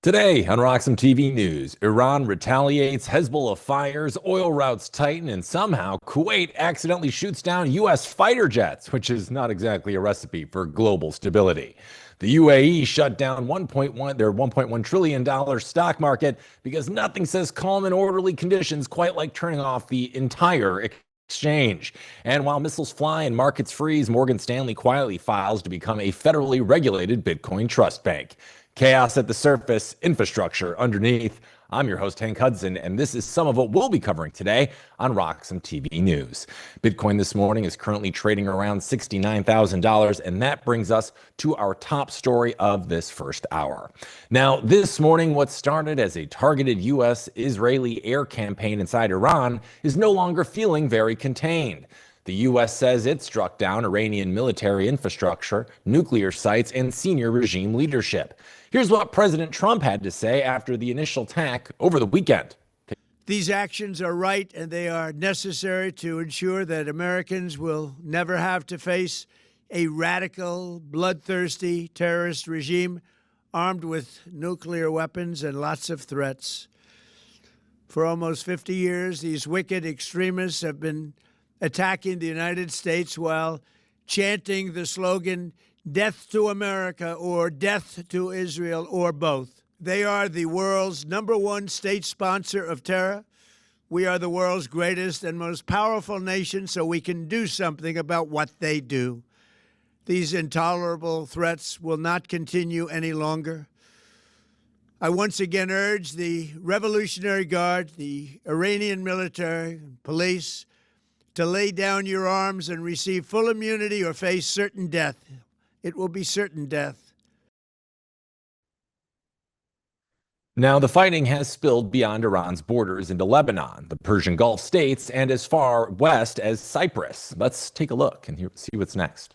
Today on RoxomTV News, Iran retaliates, Hezbollah fires, oil routes tighten, and somehow Kuwait accidentally shoots down U.S. fighter jets, which is not exactly a recipe for global stability. The UAE shut down their $1.1 trillion stock market because nothing says calm and orderly conditions quite like turning off the entire exchange. And while missiles fly and markets freeze, Morgan Stanley quietly files to become a federally regulated Bitcoin trust bank. Chaos at the surface, infrastructure underneath. I'm your host, Hank Hudson, and this is some of what we'll be covering today on RoxomTV News. Bitcoin this morning is currently trading around $69,000, and that brings us to our top story of this first hour. Now, this morning, what started as a targeted U.S.-Israeli air campaign inside Iran is no longer feeling very contained. The U.S. says it struck down Iranian military infrastructure, nuclear sites, and senior regime leadership. Here's what President Trump had to say after the initial attack over the weekend. These actions are right, and they are necessary to ensure that Americans will never have to face a radical, bloodthirsty terrorist regime armed with nuclear weapons and lots of threats. For almost 50 years, these wicked extremists have been attacking the United States while chanting the slogan, "Death to America," or "Death to Israel," or both. They are the world's #1 state sponsor of terror. We are the world's greatest and most powerful nation, so we can do something about what they do. These intolerable threats will not continue any longer. I once again urge the Revolutionary Guard, the Iranian military, police, to lay down your arms and receive full immunity or face certain death. It will be certain death. Now, the fighting has spilled beyond Iran's borders into Lebanon, the Persian Gulf states, and as far west as Cyprus. Let's take a look and see what's next.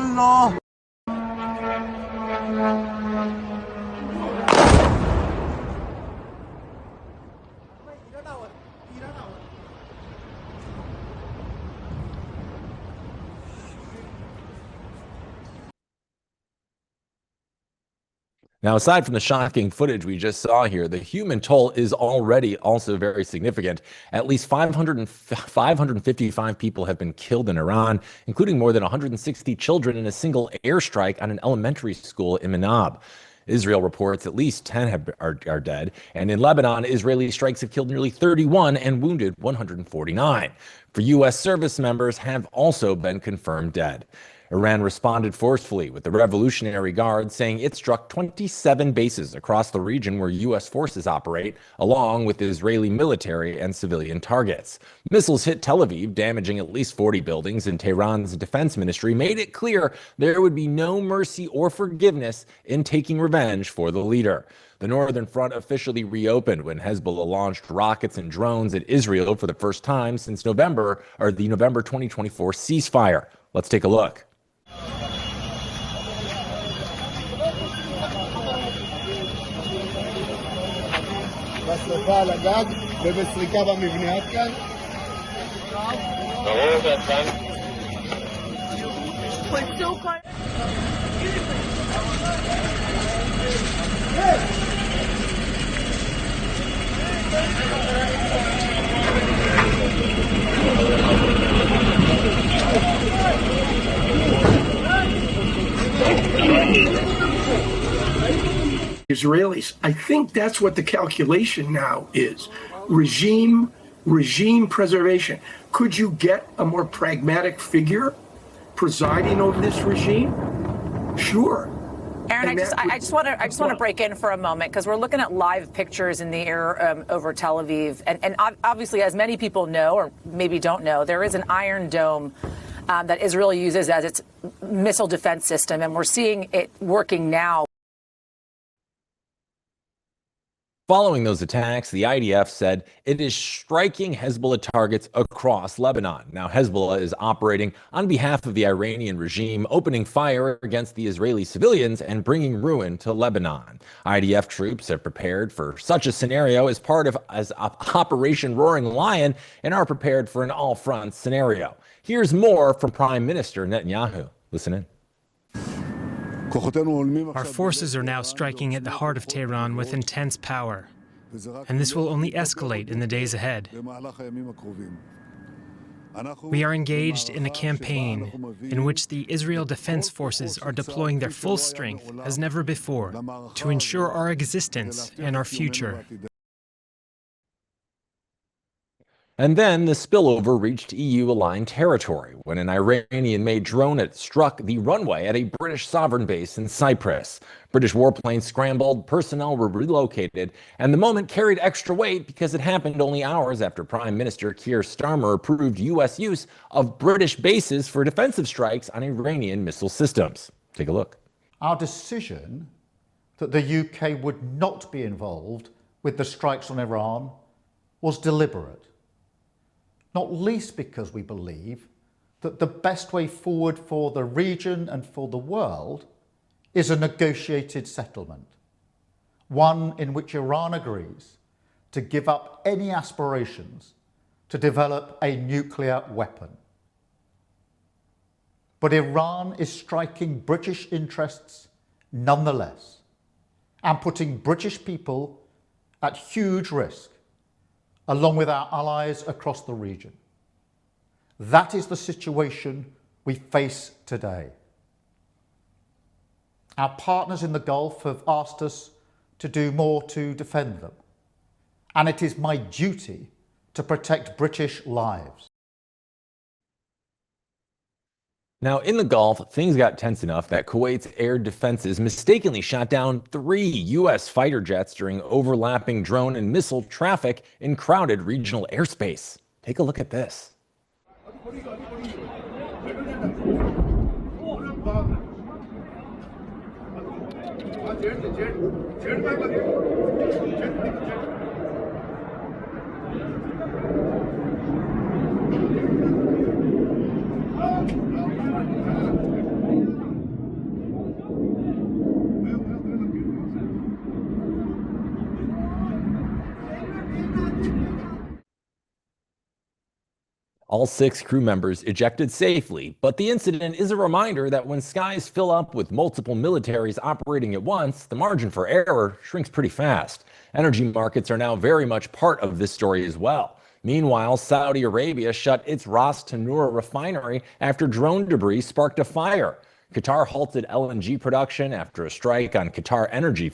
Allah. Now, aside from the shocking footage we just saw here, the human toll is already also very significant. At least 555 people have been killed in Iran, including more than 160 children in a single airstrike on an elementary school in Manab. Israel reports at least 10 are dead, and in Lebanon, Israeli strikes have killed nearly 31 and wounded 149. For U.S. service members have also been confirmed dead. Iran responded forcefully, with the Revolutionary Guard saying it struck 27 bases across the region where U.S. forces operate, along with Israeli military and civilian targets. Missiles hit Tel Aviv, damaging at least 40 buildings, and Tehran's defense ministry made it clear there would be no mercy or forgiveness in taking revenge for the leader. The Northern Front officially reopened when Hezbollah launched rockets and drones at Israel for the first time since the November 2024 ceasefire. Let's take a look. Israelis. I think that's what the calculation now is. Regime preservation. Could you get a more pragmatic figure presiding over this regime? Sure. Aaron, I just want to break in for a moment because we're looking at live pictures in the air over Tel Aviv, and obviously, as many people know or maybe don't know, there is an Iron Dome that Israel uses as its missile defense system, and we're seeing it working now. Following those attacks, the IDF said it is striking Hezbollah targets across Lebanon. Now, Hezbollah is operating on behalf of the Iranian regime, opening fire against the Israeli civilians and bringing ruin to Lebanon. IDF troops are prepared for such a scenario as part of Operation Roaring Lion and are prepared for an all-front scenario. Here's more from Prime Minister Netanyahu. Listen in. Our forces are now striking at the heart of Tehran with intense power, and this will only escalate in the days ahead. We are engaged in a campaign in which the Israel Defense Forces are deploying their full strength as never before to ensure our existence and our future. And then the spillover reached EU-aligned territory when an Iranian-made drone had struck the runway at a British sovereign base in Cyprus. British warplanes scrambled, personnel were relocated, and the moment carried extra weight because it happened only hours after Prime Minister Keir Starmer approved U.S. use of British bases for defensive strikes on Iranian missile systems. Take a look. Our decision that the UK would not be involved with the strikes on Iran was deliberate. Not least because we believe that the best way forward for the region and for the world is a negotiated settlement, one in which Iran agrees to give up any aspirations to develop a nuclear weapon. But Iran is striking British interests nonetheless and putting British people at huge risk, along with our allies across the region. That is the situation we face today. Our partners in the Gulf have asked us to do more to defend them, and it is my duty to protect British lives. Now, in the Gulf, things got tense enough that Kuwait's air defenses mistakenly shot down 3 U.S. fighter jets during overlapping drone and missile traffic in crowded regional airspace. Take a look at this. All 6 crew members ejected safely, but the incident is a reminder that when skies fill up with multiple militaries operating at once, the margin for error shrinks pretty fast. Energy markets are now very much part of this story as well. Meanwhile, Saudi Arabia shut its Ras Tanura refinery after drone debris sparked a fire. Qatar halted LNG production after a strike on Qatar Energy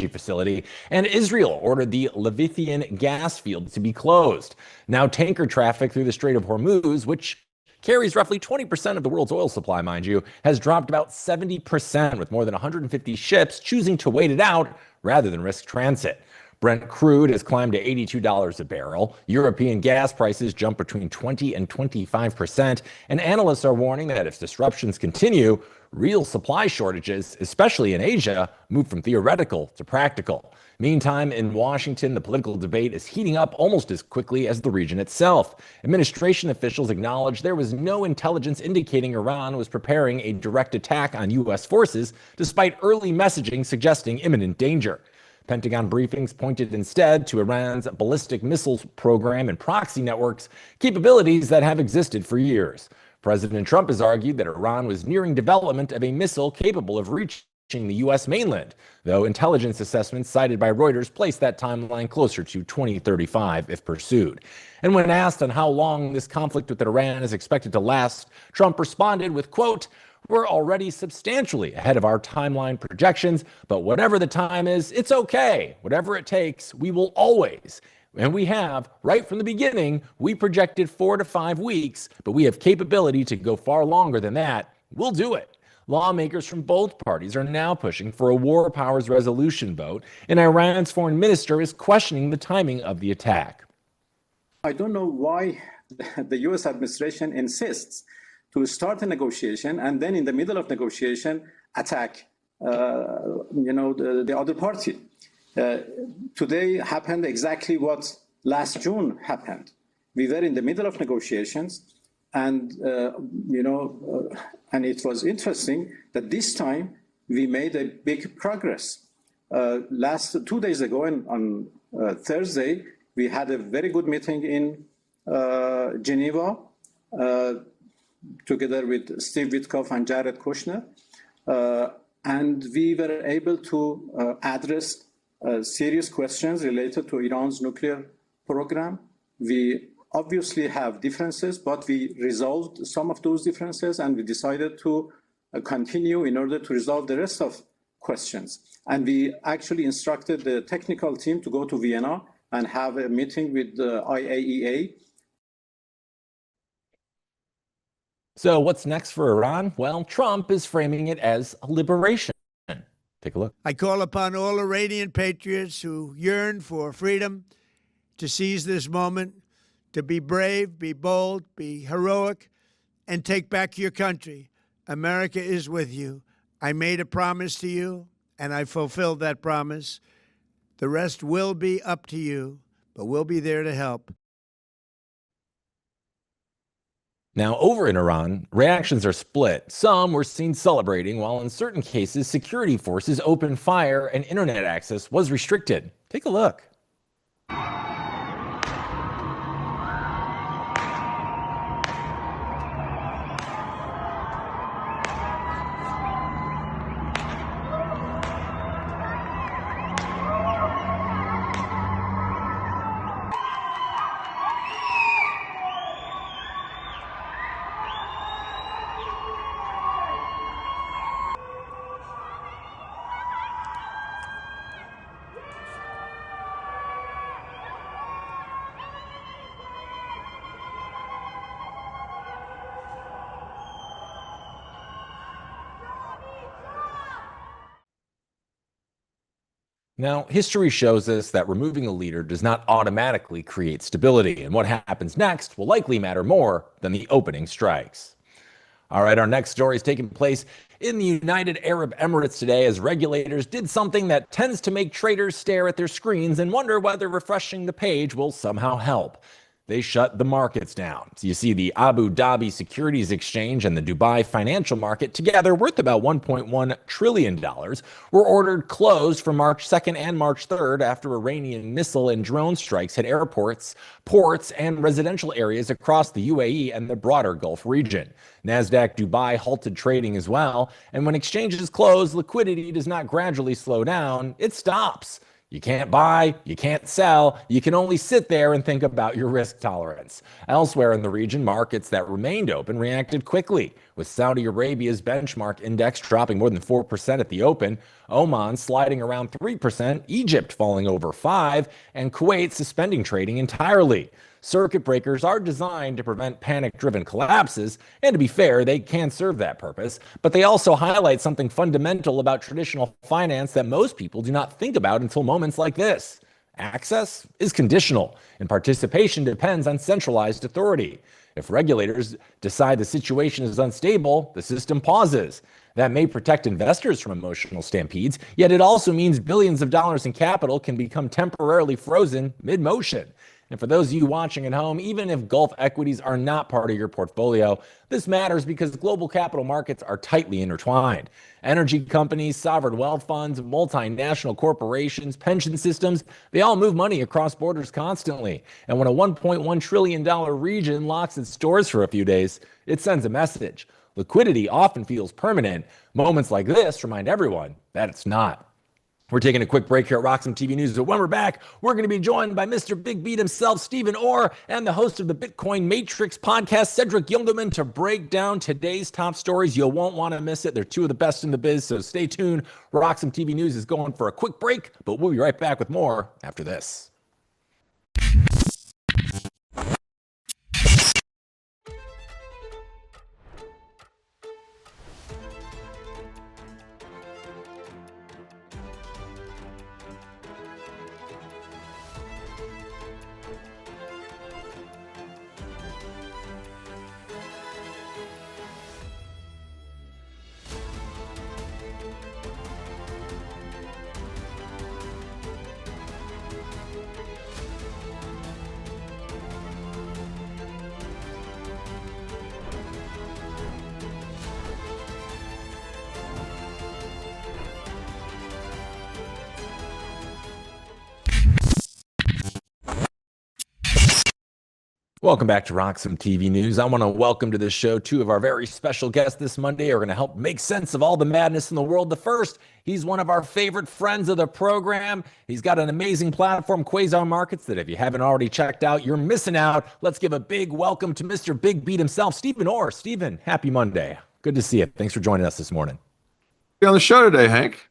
facility, and Israel ordered the Leviathan gas field to be closed. Now, tanker traffic through the Strait of Hormuz, which carries roughly 20% of the world's oil supply, mind you, has dropped about 70%, with more than 150 ships choosing to wait it out rather than risk transit. Brent crude has climbed to $82 a barrel. European gas prices jump between 20 and 25%. And analysts are warning that if disruptions continue, real supply shortages, especially in Asia, move from theoretical to practical. Meantime, in Washington, the political debate is heating up almost as quickly as the region itself. Administration officials acknowledge there was no intelligence indicating Iran was preparing a direct attack on U.S. forces, despite early messaging suggesting imminent danger. Pentagon briefings pointed instead to Iran's ballistic missiles program and proxy networks, capabilities that have existed for years. President Trump has argued that Iran was nearing development of a missile capable of reaching the U.S. mainland, though intelligence assessments cited by Reuters place that timeline closer to 2035 if pursued. And when asked on how long this conflict with Iran is expected to last, Trump responded with, quote, "We're already substantially ahead of our timeline projections, but whatever the time is, it's okay. Whatever it takes, we will always." And we have, right from the beginning, we projected 4 to 5 weeks, but we have capability to go far longer than that. We'll do it. Lawmakers from both parties are now pushing for a war powers resolution vote, and Iran's foreign minister is questioning the timing of the attack. I don't know why the U.S. administration insists to start a negotiation and then in the middle of negotiation attack the other party. today happened exactly what last June happened. We were in the middle of negotiations, and and it was interesting that this time we made a big progress. 2 days ago, on Thursday, we had a very good meeting in Geneva, together with Steve Witkoff and Jared Kushner, and we were able to address serious questions related to Iran's nuclear program. We obviously have differences, but we resolved some of those differences, and we decided to continue in order to resolve the rest of questions. And we actually instructed the technical team to go to Vienna and have a meeting with the IAEA. So what's next for Iran? Well, Trump is framing it as a liberation. Take a look. I call upon all Iranian patriots who yearn for freedom to seize this moment, to be brave, be bold, be heroic, and take back your country. America is with you. I made a promise to you, and I fulfilled that promise. The rest will be up to you, but we'll be there to help. Now, over in Iran, reactions are split. Some were seen celebrating, while in certain cases, security forces opened fire and internet access was restricted. Take a look. Now, history shows us that removing a leader does not automatically create stability, and what happens next will likely matter more than the opening strikes. All right, our next story is taking place in the United Arab Emirates today as regulators did something that tends to make traders stare at their screens and wonder whether refreshing the page will somehow help. They shut the markets down. So you see the Abu Dhabi Securities Exchange and the Dubai financial market, together worth about $1.1 trillion, were ordered closed for March 2nd and March 3rd after Iranian missile and drone strikes hit airports, ports, and residential areas across the UAE and the broader Gulf region. Nasdaq Dubai halted trading as well, and when exchanges close, liquidity does not gradually slow down, it stops. You can't buy, you can't sell, you can only sit there and think about your risk tolerance. Elsewhere in the region, markets that remained open reacted quickly, with Saudi Arabia's benchmark index dropping more than 4% at the open, Oman sliding around 3%, Egypt falling over 5%, and Kuwait suspending trading entirely. Circuit breakers are designed to prevent panic-driven collapses, and to be fair, they can serve that purpose, but they also highlight something fundamental about traditional finance that most people do not think about until moments like this. Access is conditional, and participation depends on centralized authority. If regulators decide the situation is unstable, the system pauses. That may protect investors from emotional stampedes, yet it also means billions of dollars in capital can become temporarily frozen mid-motion. And for those of you watching at home, even if Gulf equities are not part of your portfolio, this matters because global capital markets are tightly intertwined. Energy companies, sovereign wealth funds, multinational corporations, pension systems, they all move money across borders constantly. And when a $1.1 trillion region locks its doors for a few days, it sends a message. Liquidity often feels permanent. Moments like this remind everyone that it's not. We're taking a quick break here at RoxomTV News, but when we're back, we're going to be joined by Mr. Big Beat himself, Steven Orr, and the host of the Bitcoin Matrix podcast, Cedric Youngelman, to break down today's top stories. You won't want to miss it. They're two of the best in the biz, so stay tuned. RoxomTV News is going for a quick break, but we'll be right back with more after this. Welcome back to RoxomTV News. I want to welcome to this show two of our very special guests this Monday who are going to help make sense of all the madness in the world. The first, he's one of our favorite friends of the program. He's got an amazing platform, Quasar Markets, that if you haven't already checked out, you're missing out. Let's give a big welcome to Mr. Big Beat himself, Steven Orr. Steven, happy Monday. Good to see you. Thanks for joining us this morning. Be on the show today, Hank.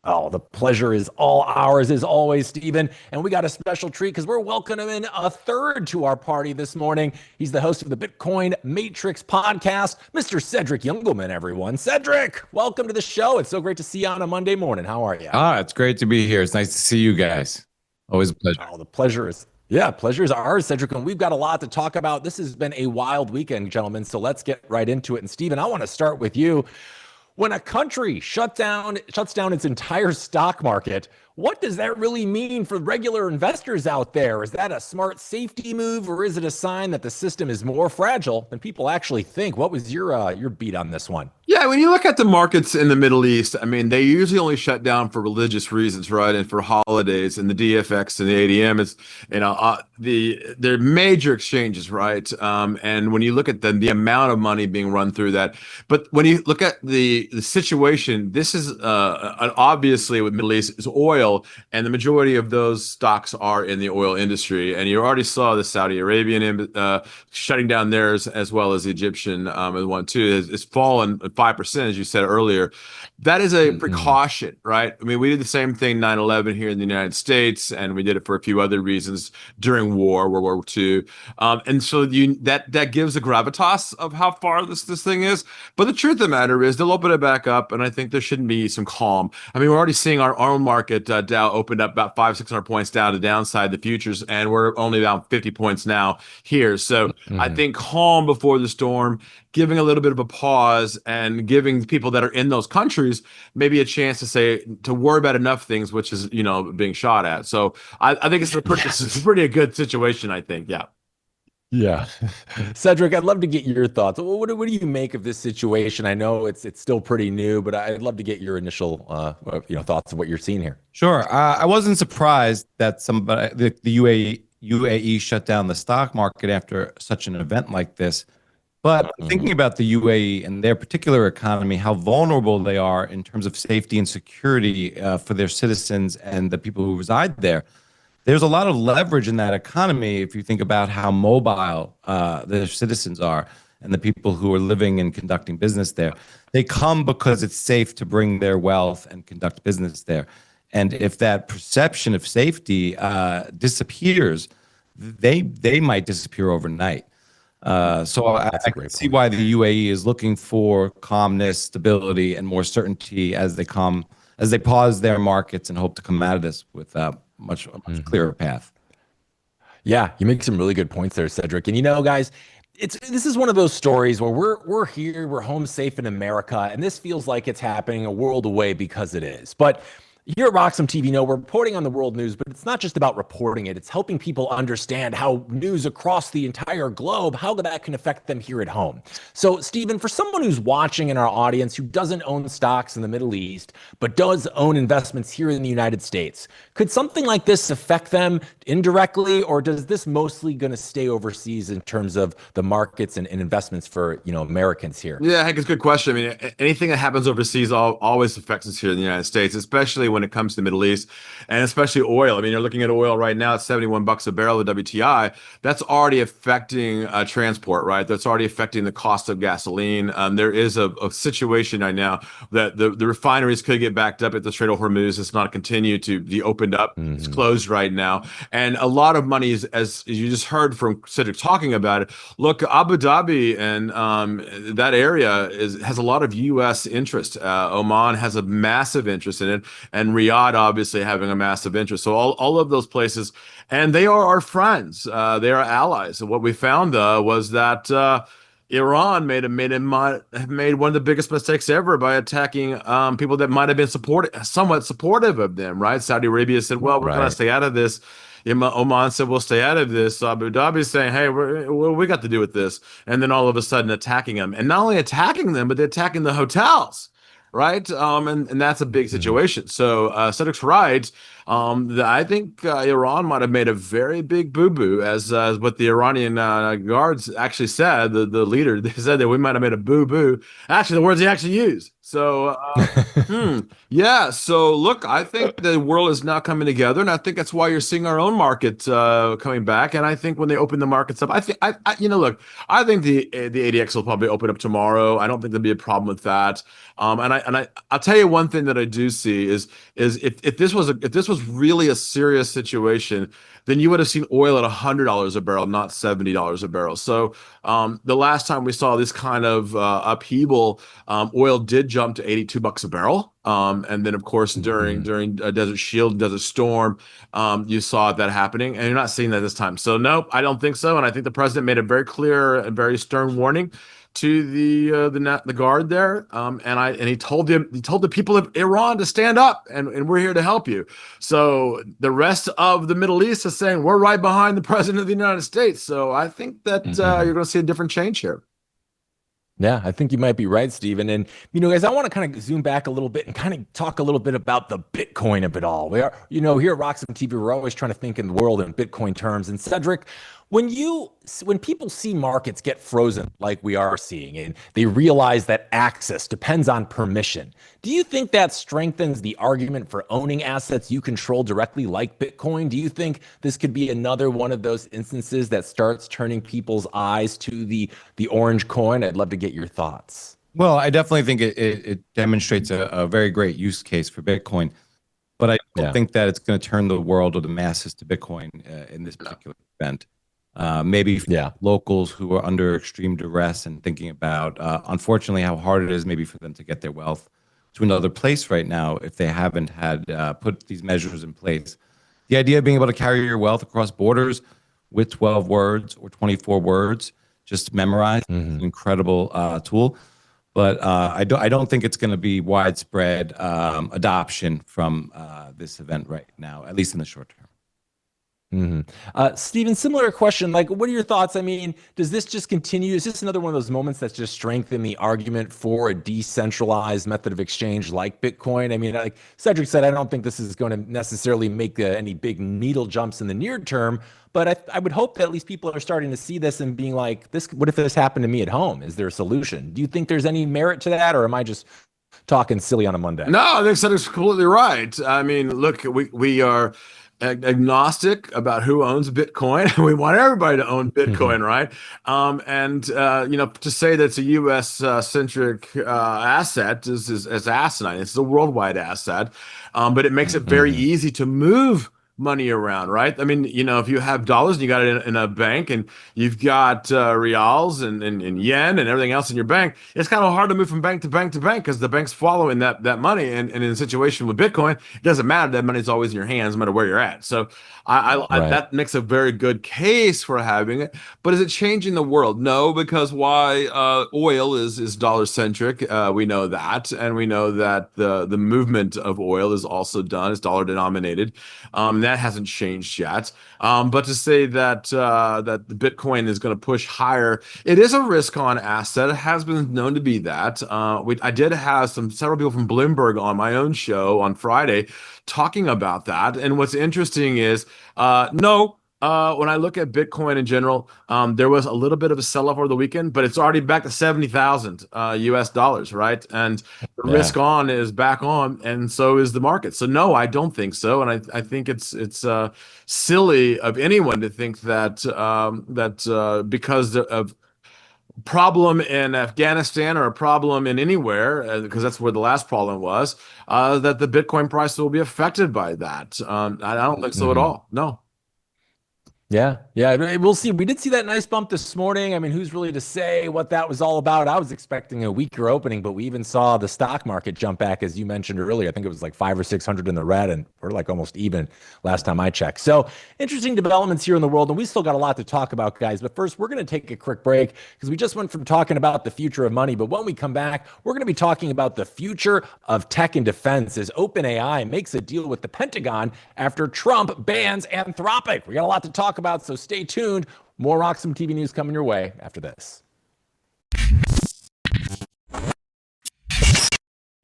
Oh, the pleasure is all ours as always, Steven. And we got a special treat because we're welcoming in a third to our party this morning. He's the host of the Bitcoin Matrix podcast, Mr. Cedric Youngelman, everyone. Cedric, welcome to the show. It's so great to see you on a Monday morning. How are you? It's great to be here. It's nice to see you guys. Always a pleasure. Oh, the pleasure is ours, Cedric. And we've got a lot to talk about. This has been a wild weekend, gentlemen. So let's get right into it. And Steven, I want to start with you. When a country shuts down its entire stock market, what does that really mean for regular investors out there? Is that a smart safety move, or is it a sign that the system is more fragile than people actually think? What was your beat on this one? Yeah, when you look at the markets in the Middle East, I mean, they usually only shut down for religious reasons, right? And for holidays, and the DFX and the ADM is, they're major exchanges, right? And when you look at the amount of money being run through that, but when you look at the situation, this is obviously with Middle East is oil, and the majority of those stocks are in the oil industry. And you already saw the Saudi Arabian shutting down theirs, as well as the Egyptian one too. It's fallen 5%, as you said earlier. That is a precaution, right? I mean, we did the same thing 9/11 here in the United States, and we did it for a few other reasons during World War II. And so that gives a gravitas of how far this thing is. But the truth of the matter is they'll open it back up, and I think there shouldn't be some calm. I mean, we're already seeing our own market, Dow, opened up about 500-600 points down to downside the futures, and we're only about 50 points now here. So I think calm before the storm, giving a little bit of a pause, and giving people that are in those countries maybe a chance to worry about enough things, which is, being shot at. So I think it's a pretty good situation, I think. Yeah. Yeah. Cedric, I'd love to get your thoughts. What do you make of this situation? I know it's still pretty new, but I'd love to get your initial thoughts of what you're seeing here. Sure. I wasn't surprised that the UAE shut down the stock market after such an event like this. But thinking about the UAE and their particular economy, how vulnerable they are in terms of safety and security for their citizens and the people who reside there, there's a lot of leverage in that economy if you think about how mobile their citizens are and the people who are living and conducting business there. They come because it's safe to bring their wealth and conduct business there. And if that perception of safety disappears, they might disappear overnight. So I can see why the UAE is looking for calmness, stability, and more certainty as they pause their markets and hope to come out of this with a much clearer path. Yeah, you make some really good points there, Cedric. And guys, this is one of those stories where we're here, we're home safe in America, and this feels like it's happening a world away because it is. But here at RoxomTV, we're reporting on the world news, but it's not just about reporting it. It's helping people understand how news across the entire globe, how that can affect them here at home. So, Steven, for someone who's watching in our audience who doesn't own stocks in the Middle East, but does own investments here in the United States, could something like this affect them indirectly, or does this mostly going to stay overseas in terms of the markets and investments for, Americans here? Yeah, I think it's a good question. I mean, anything that happens overseas always affects us here in the United States, especially when it comes to the Middle East, and especially oil. I mean, you're looking at oil right now at $71 a barrel of WTI. That's already affecting transport, right? That's already affecting the cost of gasoline. There is a situation right now that the refineries could get backed up at the Strait of Hormuz. It's not continue to be opened up. It's closed right now. And a lot of money is, as you just heard from Cedric talking about it, look, Abu Dhabi and that area has a lot of U.S. interest. Oman has a massive interest in it, and Riyadh obviously having a massive interest. So all of those places, and they are our friends. They are allies. And what we found was that Iran made one of the biggest mistakes ever by attacking people that might have been somewhat supportive of them. Right? Saudi Arabia said, "Well, we're going to stay out of this." Oman said, "We'll stay out of this." Abu Dhabi saying, "Hey, we got to do with this," and then all of a sudden attacking them, and not only attacking them, but they're attacking the hotels. Right. And that's a big situation. So Cedric's right. I think Iran might have made a very big boo-boo, as what the Iranian guards actually said. The leader, they said that we might have made a boo-boo. Actually, the words he actually used. So, yeah. So, look, I think the world is now coming together, and I think that's why you're seeing our own market coming back. And I think when they open the markets up, I think, look, I think the ADX will probably open up tomorrow. I don't think there'll be a problem with that. I'll tell you one thing that I do see is if this was really a serious situation, then you would have seen oil at $100 a barrel, not $70 a barrel. So the last time we saw this kind of upheaval, oil did jump to $82 a barrel. And then, of course, during Desert Shield, Desert Storm, you saw that happening, and you're not seeing that this time. So, nope, I don't think so. And I think the president made a very clear and very stern warning to the guard there, and he told the people of Iran to stand up, and we're here to help you. So the rest of the Middle East is saying we're right behind the president of the United States. So I think that you're going to see a different change here. Yeah, I think you might be right, Steven. And, guys, I want to kind of zoom back a little bit and kind of talk a little bit about the Bitcoin of it all. We are, here at RoxomTV, we're always trying to think in the world in Bitcoin terms. And Cedric, when people see markets get frozen like we are seeing, and they realize that access depends on permission, do you think that strengthens the argument for owning assets you control directly like Bitcoin? Do you think this could be another one of those instances that starts turning people's eyes to the orange coin? I'd love to get your thoughts. Well, I definitely think it demonstrates a very great use case for Bitcoin, but I don't think that it's going to turn the world or the masses to Bitcoin in this particular event. Maybe locals who are under extreme duress and thinking about, unfortunately, how hard it is maybe for them to get their wealth to another place right now if they haven't had put these measures in place. The idea of being able to carry your wealth across borders with 12 words or 24 words, just memorized, is an incredible tool. But I don't think it's going to be widespread adoption from this event right now, at least in the short term. Steven, similar question. Like, what are your thoughts? I mean, does this just continue? Is this another one of those moments that's just strengthen the argument for a decentralized method of exchange like Bitcoin? I mean, like Cedric said, I don't think this is going to necessarily make any big needle jumps in the near term, but I would hope that at least people are starting to see this and being like, what if this happened to me at home? Is there a solution? Do you think there's any merit to that, or am I just talking silly on a Monday? No, I think Cedric's completely right. I mean, look, we are agnostic about who owns Bitcoin. We want everybody to own Bitcoin, right? To say that it's a U.S. centric asset is asinine. It's a worldwide asset, but it makes it very easy to move money around, right? I mean, if you have dollars and you got it in a bank, and you've got reals and yen and everything else in your bank, it's kind of hard to move from bank to bank to bank because the bank's following that money. And in a situation with Bitcoin, it doesn't matter. That money's always in your hands, no matter where you're at. So that makes a very good case for having it. But is it changing the world? No, because oil is dollar centric. We know that, and we know that the movement of oil is also done. It's dollar denominated. That hasn't changed yet. But to say that the Bitcoin is going to push higher, it is a risk-on asset. It has been known to be that. I did have several people from Bloomberg on my own show on Friday talking about that. And what's interesting is, when I look at Bitcoin in general, there was a little bit of a sell-off over the weekend, but it's already back to 70,000 US dollars, right? And the risk on is back on, and so is the market. So no, I don't think so, and I think it's silly of anyone to think that because of problem in Afghanistan or a problem in anywhere, because that's where the last problem was, that the Bitcoin price will be affected by that. I don't think so at all. No. Yeah, we'll see. We did see that nice bump this morning. I mean, who's really to say what that was all about? I was expecting a weaker opening, but we even saw the stock market jump back, as you mentioned earlier. I think it was like 500 or 600 in the red, and we're like almost even last time I checked. So interesting developments here in the world, and we still got a lot to talk about, guys. But first, we're going to take a quick break because we just went from talking about the future of money. But when we come back, we're going to be talking about the future of tech and defense as OpenAI makes a deal with the Pentagon after Trump bans Anthropic. We got a lot to talk about, so stay tuned. More RoxomTV news coming your way after this.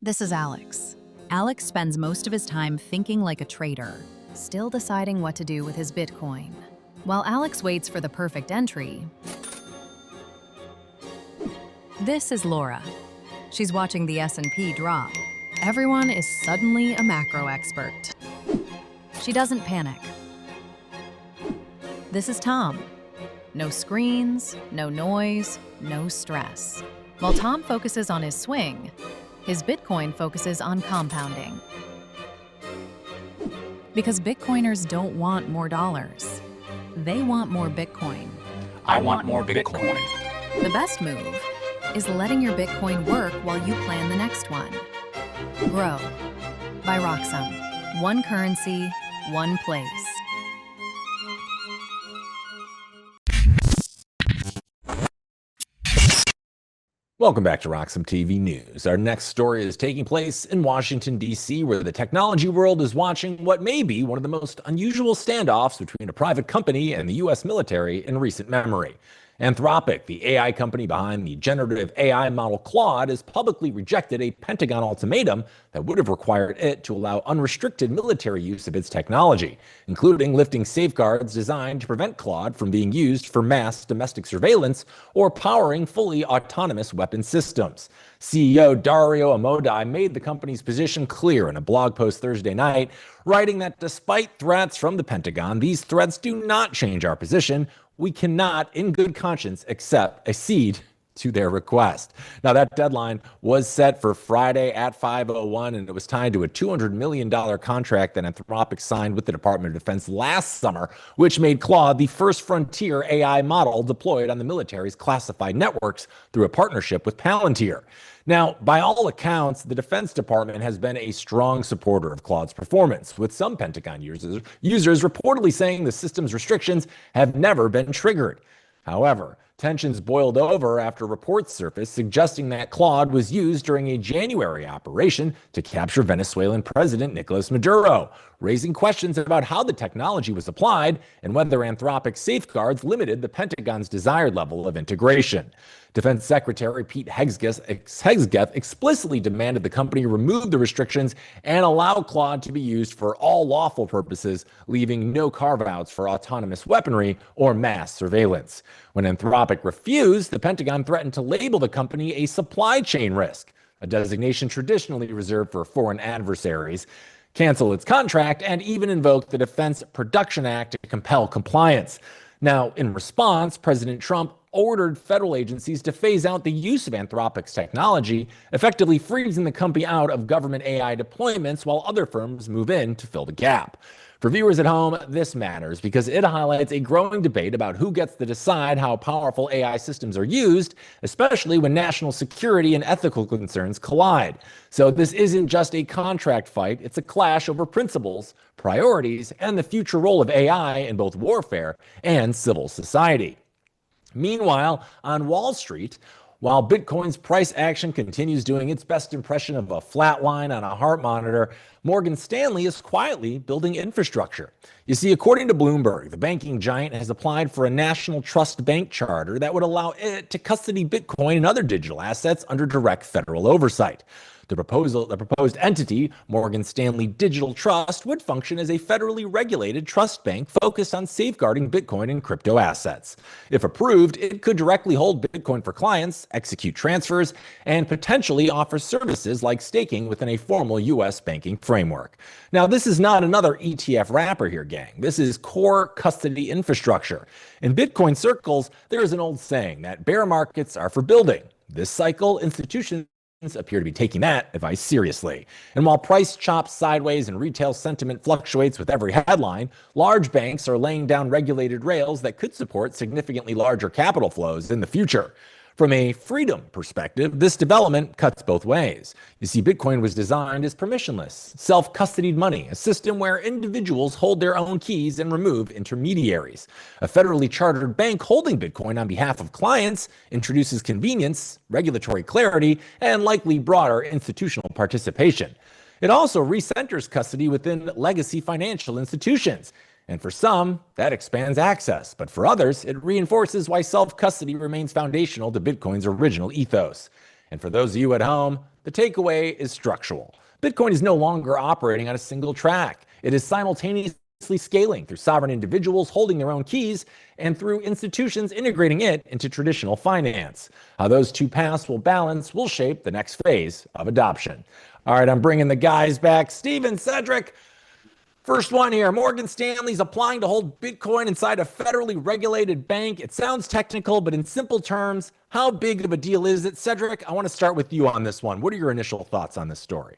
This is Alex. Alex spends most of his time thinking like a trader, still deciding what to do with his Bitcoin. While Alex waits for the perfect entry, this is Laura. She's watching the S&P drop. Everyone is suddenly a macro expert. She doesn't panic. This is Tom. No screens, no noise, no stress. While Tom focuses on his swing, his Bitcoin focuses on compounding. Because Bitcoiners don't want more dollars. They want more Bitcoin. I want more Bitcoin. The best move is letting your Bitcoin work while you plan the next one. Grow by Roxom. One currency, one place. Welcome back to RoxomTV News. Our next story is taking place in Washington, D.C., where the technology world is watching what may be one of the most unusual standoffs between a private company and the U.S. military in recent memory. Anthropic, the AI company behind the generative AI model Claude, has publicly rejected a Pentagon ultimatum that would have required it to allow unrestricted military use of its technology, including lifting safeguards designed to prevent Claude from being used for mass domestic surveillance or powering fully autonomous weapon systems. CEO Dario Amodei made the company's position clear in a blog post Thursday night, writing that despite threats from the Pentagon, these threats do not change our position. We cannot, in good conscience, accede to their request. Now, that deadline was set for Friday at 5:01, and it was tied to a $200 million contract that Anthropic signed with the Department of Defense last summer, which made Claude the first frontier AI model deployed on the military's classified networks through a partnership with Palantir. Now, by all accounts, the Defense Department has been a strong supporter of Claude's performance, with some Pentagon users reportedly saying the system's restrictions have never been triggered. However, tensions boiled over after reports surfaced suggesting that Claude was used during a January operation to capture Venezuelan President Nicolas Maduro, raising questions about how the technology was applied and whether Anthropic's safeguards limited the Pentagon's desired level of integration. Defense Secretary Pete Hegseth explicitly demanded the company remove the restrictions and allow Claude to be used for all lawful purposes, leaving no carve-outs for autonomous weaponry or mass surveillance. When Anthropic refused, the Pentagon threatened to label the company a supply chain risk, a designation traditionally reserved for foreign adversaries, cancel its contract, and even invoke the Defense Production Act to compel compliance. Now, in response, President Trump ordered federal agencies to phase out the use of Anthropic's technology, effectively freezing the company out of government AI deployments while other firms move in to fill the gap. For viewers at home, this matters because it highlights a growing debate about who gets to decide how powerful AI systems are used, especially when national security and ethical concerns collide. So this isn't just a contract fight, it's a clash over principles, priorities, and the future role of AI in both warfare and civil society. Meanwhile, on Wall Street, while Bitcoin's price action continues doing its best impression of a flat line on a heart monitor, Morgan Stanley is quietly building infrastructure. You see, according to Bloomberg, the banking giant has applied for a national trust bank charter that would allow it to custody Bitcoin and other digital assets under direct federal oversight. The proposed entity, Morgan Stanley Digital Trust, would function as a federally regulated trust bank focused on safeguarding Bitcoin and crypto assets. If approved, it could directly hold Bitcoin for clients, execute transfers, and potentially offer services like staking within a formal U.S. banking framework. Now, this is not another ETF wrapper here, gang. This is core custody infrastructure. In Bitcoin circles, there is an old saying that bear markets are for building. This cycle, institutions appear to be taking that advice seriously. And while price chops sideways and retail sentiment fluctuates with every headline, large banks are laying down regulated rails that could support significantly larger capital flows in the future. From a freedom perspective, this development cuts both ways. You see, Bitcoin was designed as permissionless, self-custodied money, a system where individuals hold their own keys and remove intermediaries. A federally chartered bank holding Bitcoin on behalf of clients introduces convenience, regulatory clarity, and likely broader institutional participation. It also recenters custody within legacy financial institutions. And for some, that expands access. But for others, it reinforces why self-custody remains foundational to Bitcoin's original ethos. And for those of you at home, the takeaway is structural. Bitcoin is no longer operating on a single track. It is simultaneously scaling through sovereign individuals holding their own keys and through institutions integrating it into traditional finance. How those two paths will balance will shape the next phase of adoption. All right, I'm bringing the guys back. Steven, Cedric, first one here. Morgan Stanley's applying to hold Bitcoin inside a federally regulated bank. It sounds technical, but in simple terms, how big of a deal is it? Cedric, I want to start with you on this one. What are your initial thoughts on this story?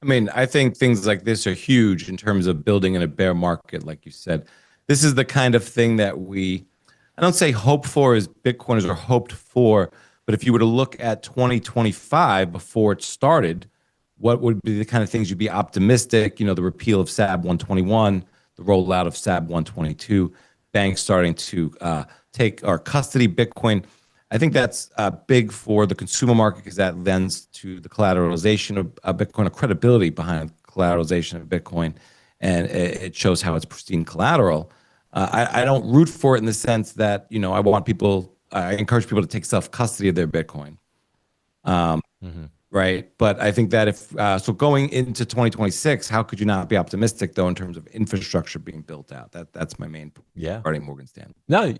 I mean, I think things like this are huge in terms of building in a bear market, like you said. This is the kind of thing that I don't say hope for as Bitcoiners are hoped for, but if you were to look at 2025 before it started, what would be the kind of things you'd be optimistic? You know, the repeal of SAB 121, the rollout of SAB 122, banks starting to take or custody Bitcoin. I think that's big for the consumer market because that lends to the collateralization of Bitcoin, a credibility behind collateralization of Bitcoin, and it shows how it's pristine collateral. I don't root for it in the sense that, you know, I encourage people to take self-custody of their Bitcoin. Right. But I think that so going into 2026, how could you not be optimistic, though, in terms of infrastructure being built out? That's my main regarding Morgan Stanley. No,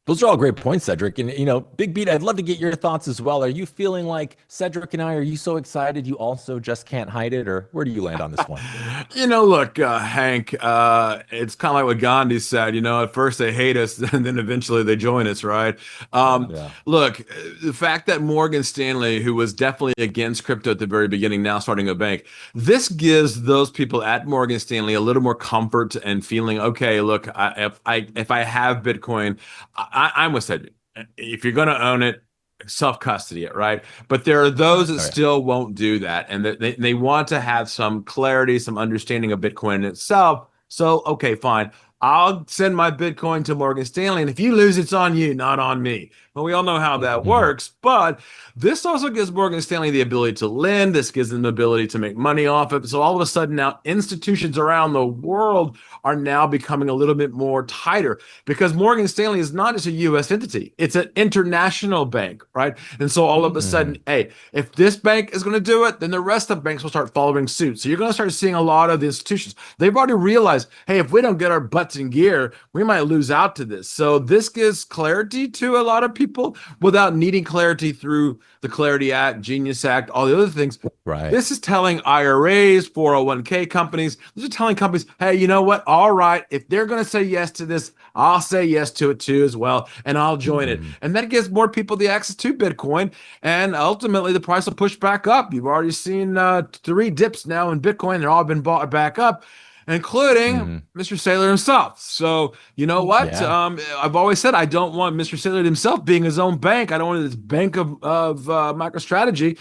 those are all great points, Cedric. And, you know, Big Beat, I'd love to get your thoughts as well. Are you feeling like Cedric and I, are you so excited you also just can't hide it? Or where do you land on this one? You know, look, Hank, it's kind of like what Gandhi said, you know, at first they hate us and then eventually they join us, right? Look, the fact that Morgan Stanley, who was definitely against crypto at the very beginning, now starting a bank, this gives those people at Morgan Stanley a little more comfort and feeling, okay, look, if I have Bitcoin, I'm with Cedric. If you're going to own it, self-custody it, right? But there are those that still won't do that, and they want to have some clarity, some understanding of Bitcoin itself. So, okay, fine. I'll send my Bitcoin to Morgan Stanley, and if you lose, it's on you, not on me. Well, we all know how that works, but this also gives Morgan Stanley the ability to lend. This gives them the ability to make money off it. So all of a sudden now institutions around the world are now becoming a little bit more tighter because Morgan Stanley is not just a U.S. entity. It's an international bank, right? And so all of a sudden, hey, if this bank is going to do it, then the rest of banks will start following suit. So you're going to start seeing a lot of the institutions. They've already realized, hey, if we don't get our butts in gear, we might lose out to this. So this gives clarity to a lot of people without needing clarity through the Clarity Act, Genius Act, all the other things. Right. This is telling IRAs, 401k companies, this is telling companies, hey, you know what? All right, if they're going to say yes to this, I'll say yes to it too as well, and I'll join it. And that gives more people the access to Bitcoin, and ultimately the price will push back up. You've already seen 3 dips now in Bitcoin. They're all been bought back up, including Mr. Saylor himself. So you know what? I've always said I don't want Mr. Saylor himself being his own bank. I don't want this bank of MicroStrategy.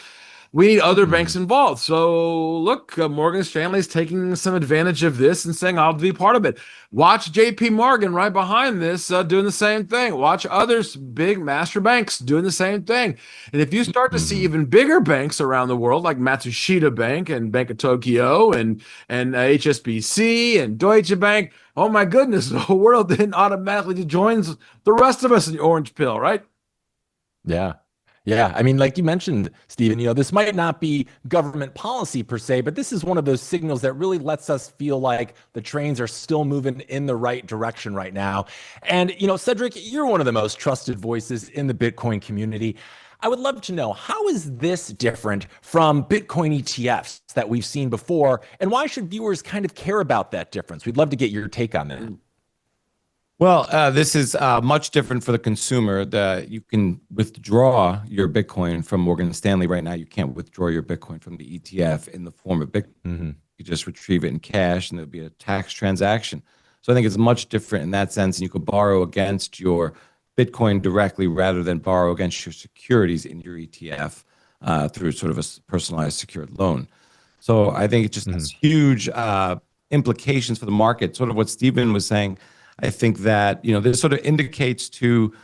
We need other banks involved. So look, Morgan Stanley is taking some advantage of this and saying, I'll be part of it. Watch JP Morgan right behind this doing the same thing. Watch others, big master banks doing the same thing. And if you start to see even bigger banks around the world, like Matsushita Bank and Bank of Tokyo and HSBC and Deutsche Bank, oh my goodness, the whole world then automatically joins the rest of us in the orange pill, right? Yeah. Yeah, I mean, like you mentioned, Steven, you know, this might not be government policy per se, but this is one of those signals that really lets us feel like the trains are still moving in the right direction right now. And, you know, Cedric, you're one of the most trusted voices in the Bitcoin community. I would love to know, how is this different from Bitcoin ETFs that we've seen before? And why should viewers kind of care about that difference? We'd love to get your take on that. Well, this is much different for the consumer. That you can withdraw your Bitcoin from Morgan Stanley right now. You can't withdraw your Bitcoin from the ETF in the form of Bitcoin. You just retrieve it in cash, and there'll be a tax transaction. So I think it's much different in that sense. And you could borrow against your Bitcoin directly rather than borrow against your securities in your ETF through sort of a personalized secured loan. So I think it just has huge implications for the market. Sort of what Steven was saying. I think that, you know, this sort of indicates to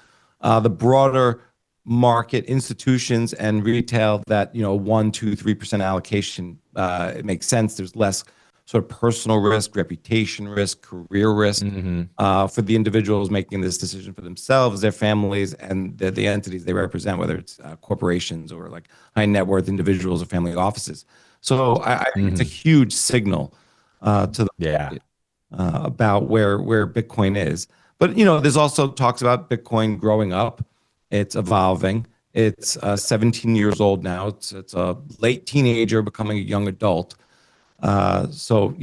the broader market institutions and retail that, you know, 1%, 2%, 3% allocation, it makes sense. There's less sort of personal risk, reputation risk, career risk for the individuals making this decision for themselves, their families, and the entities they represent, whether it's corporations or like high net worth individuals or family offices. So I think it's a huge signal to the market, about where Bitcoin is. But there's also talks about Bitcoin growing up. It's evolving. It's 17 years old now. It's a late teenager becoming a young adult. So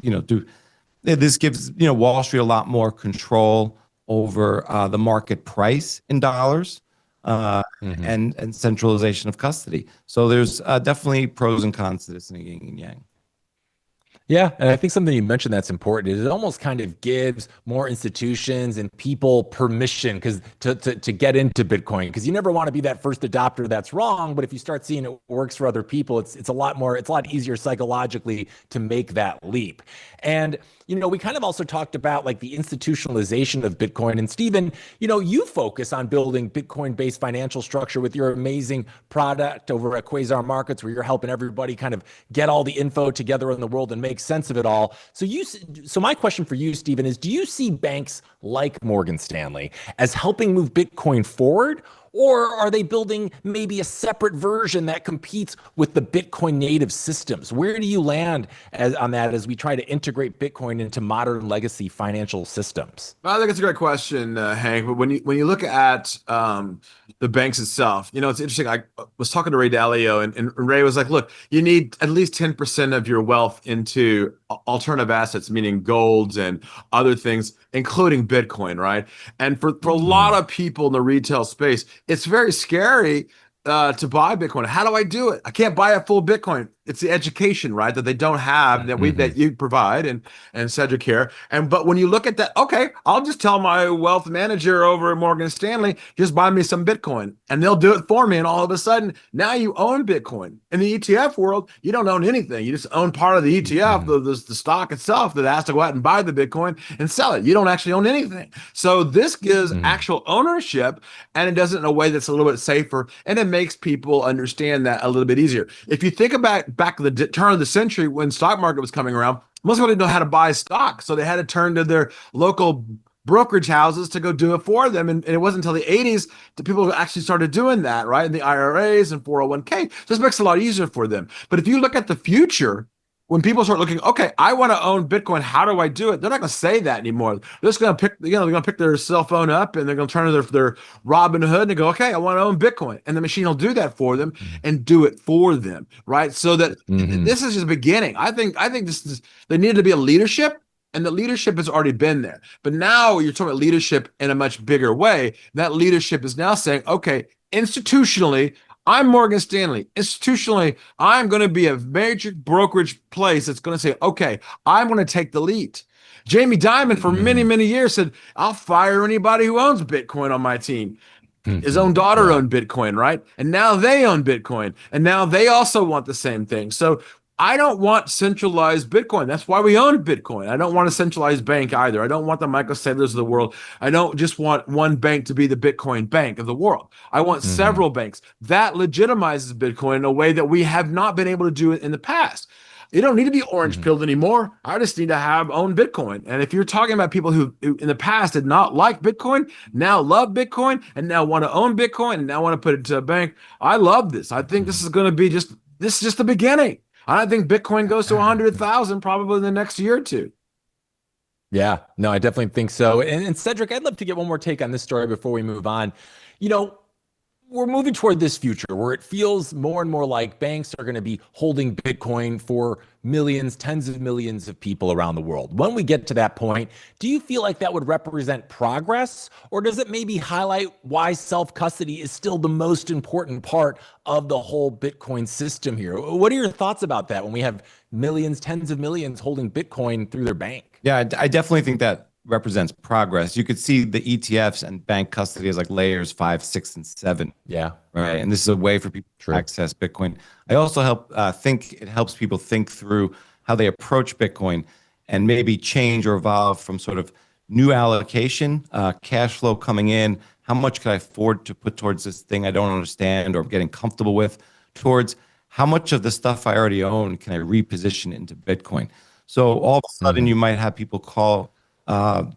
this gives Wall Street a lot more control over the market price in dollars, and centralization of custody. So there's definitely pros and cons to this in yin and yang. Yeah, and I think something you mentioned that's important is it almost kind of gives more institutions and people permission to get into Bitcoin, because you never want to be that first adopter that's wrong, but if you start seeing it works for other people, it's a lot easier psychologically to make that leap. And we kind of also talked about like the institutionalization of Bitcoin. And Steven, you focus on building Bitcoin-based financial structure with your amazing product over at Quasar Markets, where you're helping everybody kind of get all the info together in the world and make sense of it all. So my question for you, Steven, is do you see banks like Morgan Stanley as helping move Bitcoin forward? Or are they building maybe a separate version that competes with the Bitcoin native systems? Where do you land on that as we try to integrate Bitcoin into modern legacy financial systems? Well, I think it's a great question, Hank. But when you look at the banks itself, it's interesting. I was talking to Ray Dalio, and Ray was like, look, you need at least 10% of your wealth into alternative assets, meaning golds and other things, including Bitcoin, right? And for a lot of people in the retail space, it's very scary to buy Bitcoin. How do I do it? I can't buy a full Bitcoin. It's the education, right, that they don't have that you provide and Cedric here. But when you look at that, okay, I'll just tell my wealth manager over at Morgan Stanley, just buy me some Bitcoin, and they'll do it for me. And all of a sudden, now you own Bitcoin. In the ETF world, you don't own anything. You just own part of the ETF, the stock itself that has to go out and buy the Bitcoin and sell it. You don't actually own anything. So this gives actual ownership, and it does it in a way that's a little bit safer, and it makes people understand that a little bit easier. If you think about back at the turn of the century when stock market was coming around, most people didn't know how to buy stock, so they had to turn to their local brokerage houses to go do it for them. And it wasn't until the 80s that people actually started doing that, right? And the IRAs and 401k. So this makes it a lot easier for them. But if you look at the future, when people start looking, okay, I want to own Bitcoin, how do I do it? They're not going to say that anymore. They're just going to pick, they're going to pick their cell phone up, and they're going to turn to their Robinhood and go, okay, I want to own Bitcoin. And the machine will do that for them and do it for them, right? So that this is just the beginning. I think there needed to be a leadership, and the leadership has already been there. But now you're talking about leadership in a much bigger way. That leadership is now saying, okay, institutionally, I'm Morgan Stanley. Institutionally, I'm going to be a major brokerage place that's going to say, okay, I'm going to take the lead. Jamie Dimon for many, many years said, I'll fire anybody who owns Bitcoin on my team. His own daughter owned Bitcoin, right? And now they own Bitcoin. And now they also want the same thing. So I don't want centralized Bitcoin. That's why we own Bitcoin. I don't want a centralized bank either. I don't want the Michael Saylors of the world. I don't just want one bank to be the Bitcoin bank of the world. I want several banks. That legitimizes Bitcoin in a way that we have not been able to do it in the past. You don't need to be orange-pilled anymore. I just need to own Bitcoin. And if you're talking about people who in the past did not like Bitcoin, now love Bitcoin, and now want to own Bitcoin, and now want to put it to a bank, I love this. I think this is going to be just the beginning. I think Bitcoin goes to 100,000 probably in the next year or two. Yeah, no, I definitely think so. And Cedric, I'd love to get one more take on this story before we move on. We're moving toward this future where it feels more and more like banks are going to be holding Bitcoin for millions, tens of millions of people around the world. When we get to that point, do you feel like that would represent progress, or does it maybe highlight why self-custody is still the most important part of the whole Bitcoin system here? What are your thoughts about that when we have millions, tens of millions holding Bitcoin through their bank? Yeah, I definitely think that represents progress. You could see the ETFs and bank custody as like layers 5, 6, and 7. Yeah. Right. And this is a way for people to access Bitcoin. I also think it helps people think through how they approach Bitcoin and maybe change or evolve from sort of new allocation, cash flow coming in, how much can I afford to put towards this thing I don't understand or getting comfortable with, towards how much of the stuff I already own can I reposition into Bitcoin. So all of a sudden you might have people call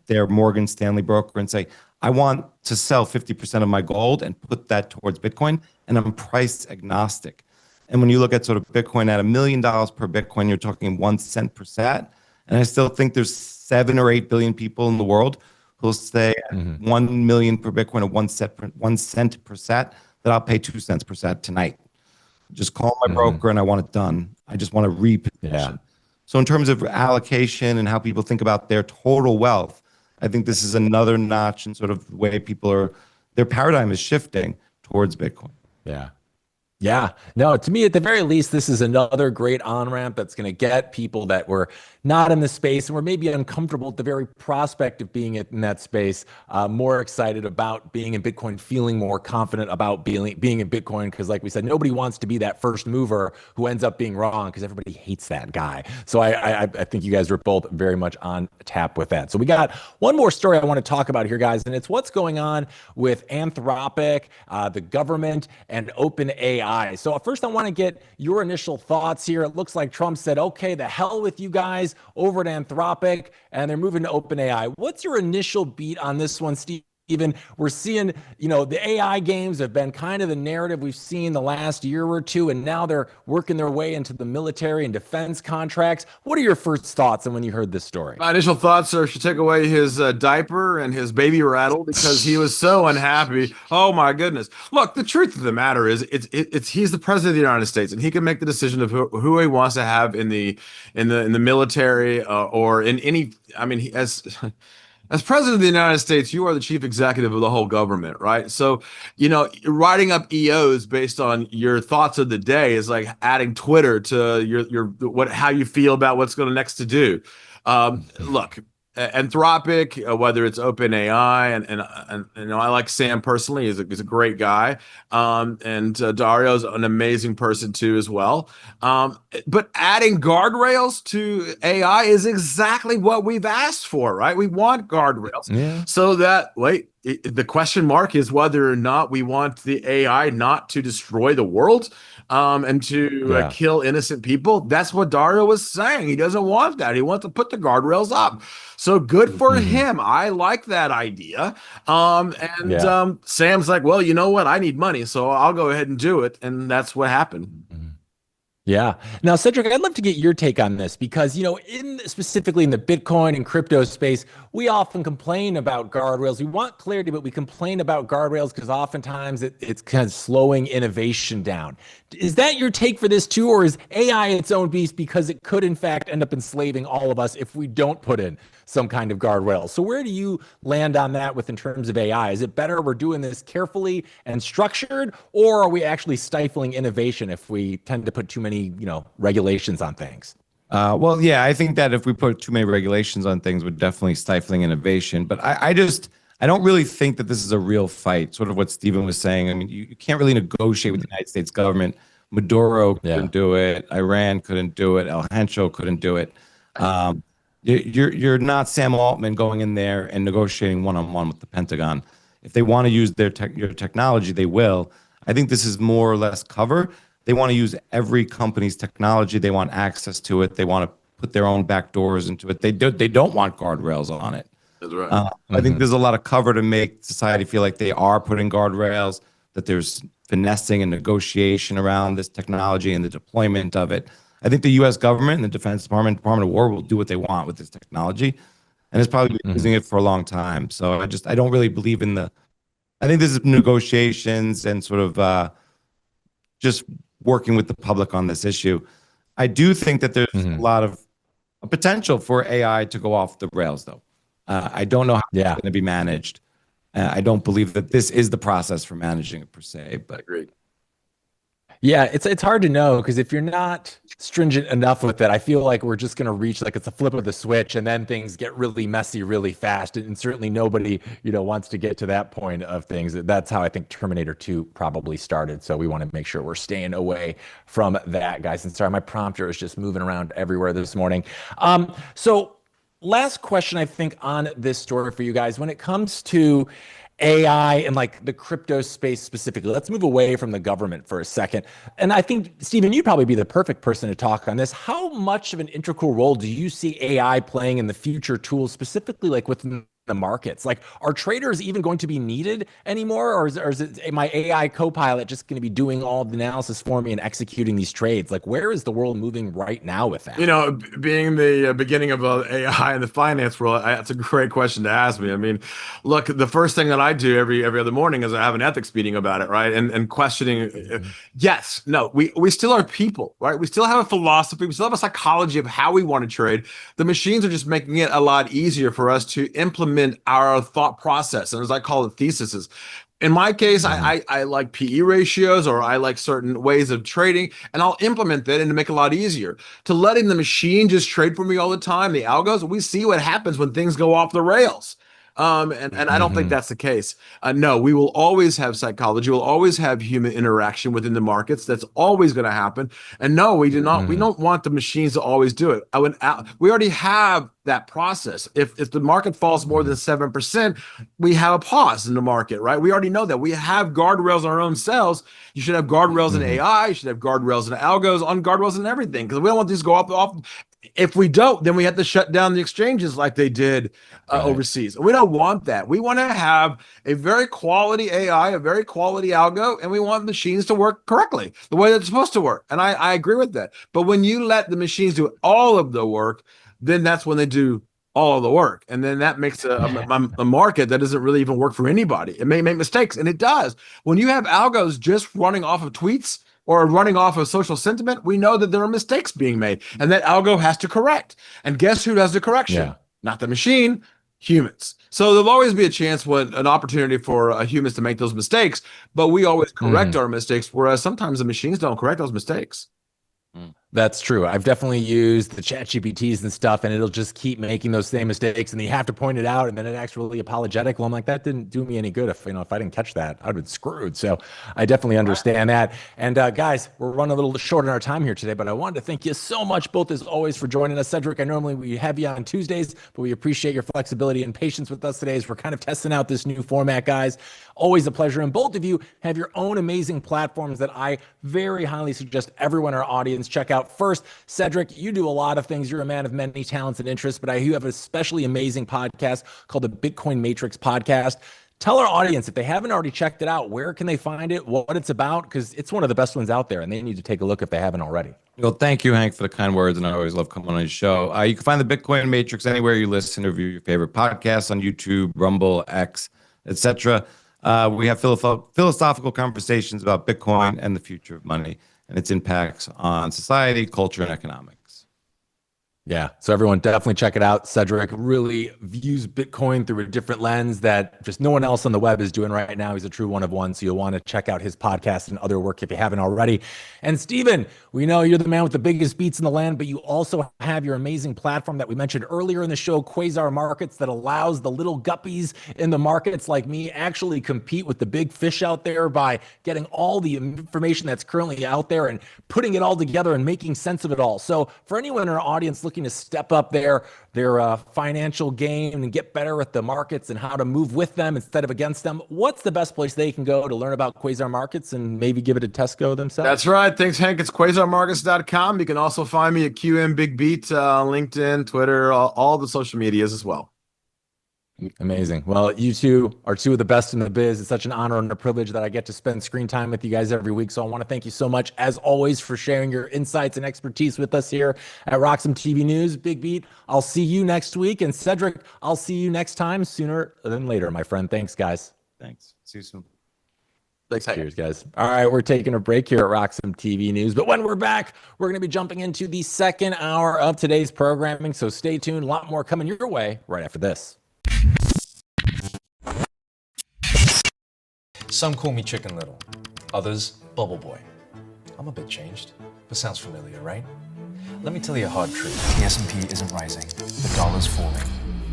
their Morgan Stanley broker and say, I want to sell 50% of my gold and put that towards Bitcoin, and I'm price agnostic. And when you look at sort of Bitcoin at $1 million per Bitcoin, you're talking 1 cent per sat. And I still think there's 7 or 8 billion people in the world who'll say 1 million per Bitcoin or 1 cent per sat, that I'll pay 2 cents per sat tonight. Just call my broker and I want it done. I just want to reposition. Yeah. So in terms of allocation and how people think about their total wealth, I think this is another notch in sort of the way people are, their paradigm is shifting towards Bitcoin. Yeah. Yeah. No, to me, at the very least, this is another great on-ramp that's going to get people that were not in the space and were maybe uncomfortable at the very prospect of being in that space, more excited about being in Bitcoin, feeling more confident about being in Bitcoin. Because like we said, nobody wants to be that first mover who ends up being wrong, because everybody hates that guy. So I think you guys are both very much on tap with that. So we got one more story I want to talk about here, guys, and it's what's going on with Anthropic, the government, and OpenAI. So first, I want to get your initial thoughts here. It looks like Trump said, okay, the hell with you guys over at Anthropic, and they're moving to OpenAI. What's your initial beat on this one, Steve? Even we're seeing, the AI games have been kind of the narrative we've seen the last year or two, and now they're working their way into the military and defense contracts. What are your first thoughts on when you heard this story? My initial thoughts are, should take away his diaper and his baby rattle, because he was so unhappy. Oh my goodness! Look, the truth of the matter is, it's he's the president of the United States, and he can make the decision of who he wants to have in the military or in any. I mean, as president of the United States, you are the chief executive of the whole government, right? So, writing up EOs based on your thoughts of the day is like adding Twitter to how you feel about what's going to next to do. Look, Anthropic, whether it's OpenAI, and I like Sam personally. He's a great guy, and Dario's an amazing person too as well. But adding guardrails to AI is exactly what we've asked for, right? We want guardrails, so that the question mark is whether or not we want the AI not to destroy the world, and to kill innocent people. That's what Dario was saying. He doesn't want that. He wants to put the guardrails up. So good for him. I like that idea. Sam's like, well, you know what? I need money, so I'll go ahead and do it. And that's what happened. Yeah. Now, Cedric, I'd love to get your take on this, because, specifically in the Bitcoin and crypto space, we often complain about guardrails. We want clarity, but we complain about guardrails because oftentimes it's kind of slowing innovation down. Is that your take for this too, or is AI its own beast because it could in fact end up enslaving all of us if we don't put in some kind of guardrail? So where do you land on that in terms of AI? Is it better we're doing this carefully and structured, or are we actually stifling innovation if we tend to put too many, regulations on things? Well, yeah, I think that if we put too many regulations on things, we're definitely stifling innovation. But I don't really think that this is a real fight, sort of what Steven was saying. I mean, you can't really negotiate with the United States government. Maduro couldn't do it. Iran couldn't do it. El Hancho couldn't do it. You're not Sam Altman going in there and negotiating one-on-one with the Pentagon. If they want to use your technology, they will. I think this is more or less cover. They want to use every company's technology. They want access to it. They want to put their own back doors into it. They don't want guardrails on it. That's right. I think there's a lot of cover to make society feel like they are putting guardrails, that there's finessing and negotiation around this technology and the deployment of it. I think the U.S. government and the Defense Department, Department of War will do what they want with this technology, and it's probably been using it for a long time. So I don't really believe in I think this is negotiations and sort of just working with the public on this issue. I do think that there's a lot of potential for AI to go off the rails, though. I don't know how it's going to be managed. I don't believe that this is the process for managing it per se, but agreed. Yeah, it's hard to know, because if you're not stringent enough with it, I feel like we're just going to reach like it's a flip of the switch, and then things get really messy really fast. And certainly nobody, wants to get to that point of things. That's how I think Terminator 2 probably started. So we want to make sure we're staying away from that, guys. And sorry, my prompter is just moving around everywhere this morning. So last question, I think, on this story for you guys, when it comes to AI and like the crypto space specifically. Let's move away from the government for a second. And I think, Steven, you'd probably be the perfect person to talk on this. How much of an integral role do you see AI playing in the future tools, specifically like within the markets? Like, are traders even going to be needed anymore? Or is it my AI co-pilot just going to be doing all the analysis for me and executing these trades? Like, where is the world moving right now with that? You know, being the beginning of AI in the finance world, that's a great question to ask me. I mean, look, the first thing that I do every other morning is I have an ethics meeting about it, right? And questioning, yes, no, we still are people, right? We still have a philosophy, we still have a psychology of how we want to trade. The machines are just making it a lot easier for us to implement our thought process, and as I call it, theses. In my case, I like PE ratios, or I like certain ways of trading, and I'll implement that and to make it a lot easier. To letting the machine just trade for me all the time, the algos, we see what happens when things go off the rails. And I don't think that's the case. No, we will always have psychology. We'll always have human interaction within the markets. That's always going to happen. And no, we do not. We don't want the machines to always do it. We already have that process. If the market falls more than 7%, we have a pause in the market, right? We already know that. We have guardrails on our own cells. You should have guardrails in AI. You should have guardrails in algos, on guardrails and everything, because we don't want these to go off. If we don't, then we have to shut down the exchanges like they did overseas. We don't want that. We want to have a very quality AI, a very quality algo, and we want machines to work correctly, the way they're supposed to work. And I agree with that. But when you let the machines do all of the work, then that's when they do all of the work. And then that makes a market that doesn't really even work for anybody. It may make mistakes, and it does. When you have algos just running off of tweets or running off of social sentiment, we know that there are mistakes being made, and that algo has to correct. And guess who does the correction? Not the machine, humans. So there'll always be a chance, an opportunity for humans to make those mistakes, but we always correct our mistakes, whereas sometimes the machines don't correct those mistakes. That's true. I've definitely used the chat GPTs and stuff, and it'll just keep making those same mistakes, and you have to point it out, and then it acts really apologetic. Well, I'm like, that didn't do me any good. If I didn't catch that, I'd been screwed. So I definitely understand that. And guys, we're running a little short on our time here today, but I wanted to thank you so much, both as always, for joining us. Cedric, I normally we have you on Tuesdays, but we appreciate your flexibility and patience with us today as we're kind of testing out this new format, guys. Always a pleasure. And both of you have your own amazing platforms that I very highly suggest everyone in our audience check out. First, Cedric, you do a lot of things. You're a man of many talents and interests, but you have an especially amazing podcast called the Bitcoin Matrix Podcast. Tell our audience, if they haven't already checked it out, where can they find it, what it's about? Because it's one of the best ones out there, and they need to take a look if they haven't already. Well, thank you, Hank, for the kind words, and I always love coming on your show. You can find the Bitcoin Matrix anywhere you listen or view your favorite podcasts on YouTube, Rumble, X, etc. We have philosophical conversations about Bitcoin and the future of money and its impacts on society, culture, and economics. Yeah, so everyone definitely check it out. Cedric really views Bitcoin through a different lens that just no one else on the web is doing right now. He's a true one of one, so you'll want to check out his podcast and other work if you haven't already. And Steven, we know you're the man with the biggest beats in the land, but you also have your amazing platform that we mentioned earlier in the show, Quasar Markets, that allows the little guppies in the markets like me actually compete with the big fish out there by getting all the information that's currently out there and putting it all together and making sense of it all. So for anyone in our audience looking to step up their financial game and get better at the markets and how to move with them instead of against them, what's the best place they can go to learn about Quasar Markets and maybe give it a test go themselves? That's right. Thanks, Hank. It's quasarmarkets.com. You can also find me at QM Big Beat, LinkedIn, Twitter, all the social medias as well. Amazing. Well, you two are two of the best in the biz. It's such an honor and a privilege that I get to spend screen time with you guys every week. So I want to thank you so much, as always, for sharing your insights and expertise with us here at RoxomTV News. Big Beat, I'll see you next week. And Cedric, I'll see you next time, sooner than later, my friend. Thanks, guys. Thanks. See you soon. Thanks. Cheers, guys. All right, we're taking a break here at RoxomTV News. But when we're back, we're going to be jumping into the second hour of today's programming. So stay tuned. A lot more coming your way right after this. Some call me Chicken Little, others Bubble Boy. I'm a bit changed, but sounds familiar, right? Let me tell you a hard truth. The S&P isn't rising, the dollar's falling.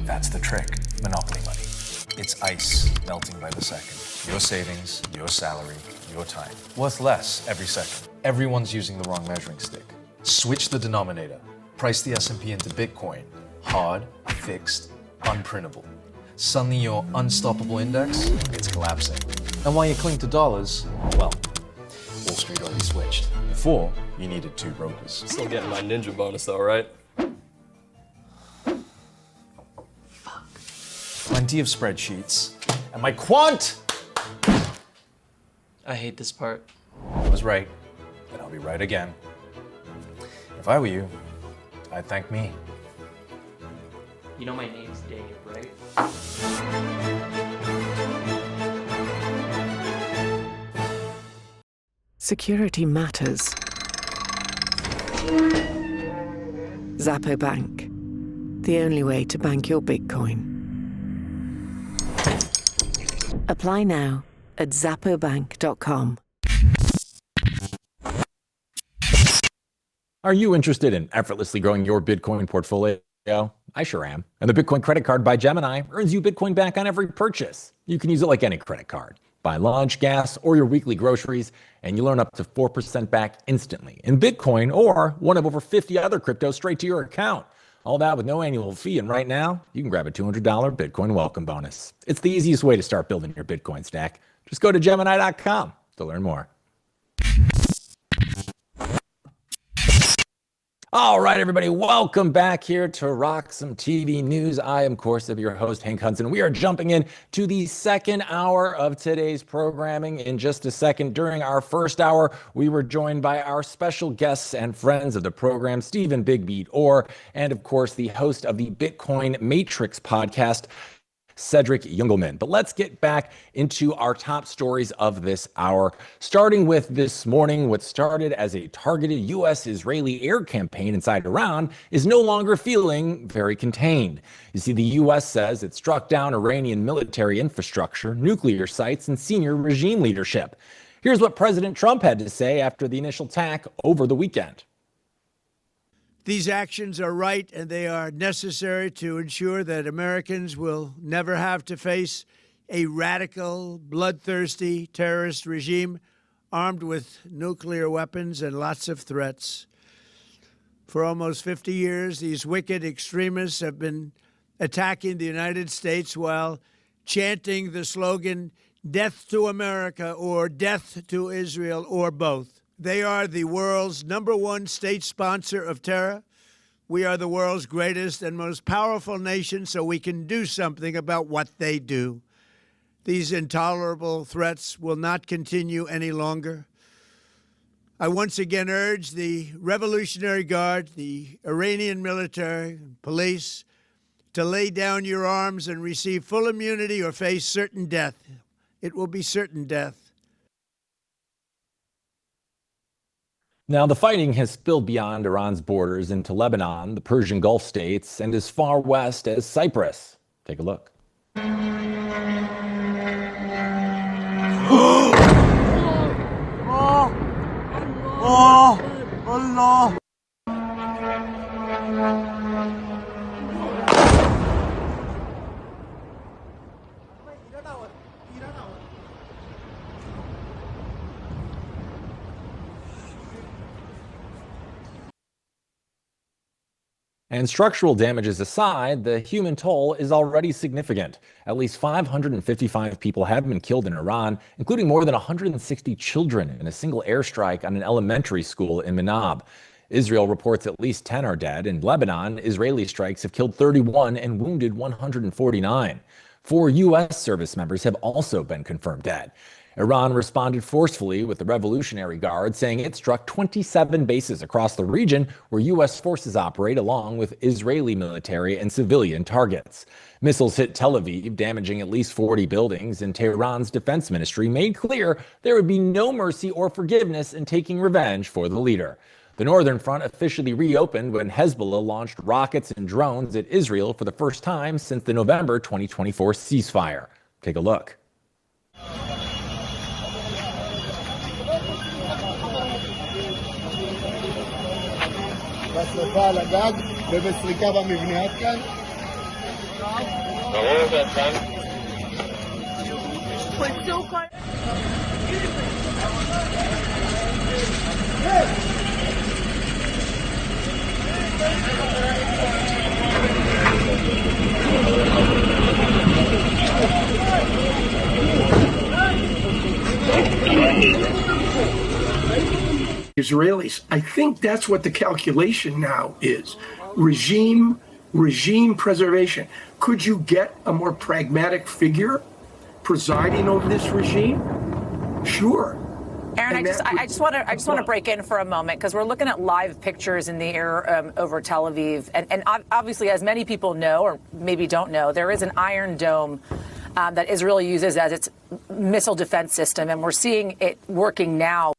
That's the trick, monopoly money. It's ice melting by the second. Your savings, your salary, your time. Worth less every second. Everyone's using the wrong measuring stick. Switch the denominator. Price the S&P into Bitcoin. Hard, fixed, unprintable. Suddenly your unstoppable index is collapsing. And while you cling to dollars, well, Wall Street already switched. Before, you needed two brokers. Still getting my ninja bonus though, right? Plenty plenty of spreadsheets, and my quant... I hate this part. I was right, and I'll be right again. If I were you, I'd thank me. You know my name's Dave, right? Security matters. Zappo Bank. The only way to bank your Bitcoin. Apply now at zappobank.com. Are you interested in effortlessly growing your Bitcoin portfolio? I sure am. And the Bitcoin credit card by Gemini earns you Bitcoin back on every purchase. You can use it like any credit card. Buy lunch, gas, or your weekly groceries, and you earn up to 4% back instantly in Bitcoin or one of over 50 other cryptos straight to your account. All that with no annual fee, and right now, you can grab a $200 Bitcoin welcome bonus. It's the easiest way to start building your Bitcoin stack. Just go to Gemini.com to learn more. All right, everybody, welcome back here to RoxomTV News. I am, of course, your host, Hank Hudson. We are jumping in to the second hour of today's programming in just a second. During our first hour, we were joined by our special guests and friends of the program, Steven Big Beat Orr, and, of course, the host of the Bitcoin Matrix podcast, Cedric Youngelman. But let's get back into our top stories of this hour, starting with this morning. What started as a targeted U.S.-Israeli air campaign inside Iran is no longer feeling very contained. You see, the U.S. says it struck down Iranian military infrastructure, nuclear sites, and senior regime leadership. Here's what President Trump had to say after the initial attack over the weekend. These actions are right, and they are necessary to ensure that Americans will never have to face a radical, bloodthirsty terrorist regime armed with nuclear weapons and lots of threats. For almost 50 years, these wicked extremists have been attacking the United States while chanting the slogan, "Death to America," or "Death to Israel," or both. They are the world's #1 state sponsor of terror. We are the world's greatest and most powerful nation, so we can do something about what they do. These intolerable threats will not continue any longer. I once again urge the Revolutionary Guard, the Iranian military, police, to lay down your arms and receive full immunity or face certain death. It will be certain death. Now, the fighting has spilled beyond Iran's borders into Lebanon, the Persian Gulf states, and as far west as Cyprus. Take a look. Allah. And structural damages aside, the human toll is already significant. At least 555 people have been killed in Iran, including more than 160 children in a single airstrike on an elementary school in Manab. Israel reports at least 10 are dead. In Lebanon, Israeli strikes have killed 31 and wounded 149. 4 U.S. service members have also been confirmed dead. Iran responded forcefully with the Revolutionary Guard, saying it struck 27 bases across the region where U.S. forces operate, along with Israeli military and civilian targets. Missiles hit Tel Aviv, damaging at least 40 buildings, and Tehran's defense ministry made clear there would be no mercy or forgiveness in taking revenge for the leader. The Northern Front officially reopened when Hezbollah launched rockets and drones at Israel for the first time since the November 2024 ceasefire. Take a look. בשריפה על הגג ובסריקה במבניות כאן. ברור, בטח. Israelis. I think that's what the calculation now is. Regime regime preservation. Could you get a more pragmatic figure presiding over this regime? Sure. Aaron, I just want to break in for a moment because we're looking at live pictures in the air over Tel Aviv, and obviously, as many people know or maybe don't know, there is an Iron Dome that Israel uses as its missile defense system, and we're seeing it working now.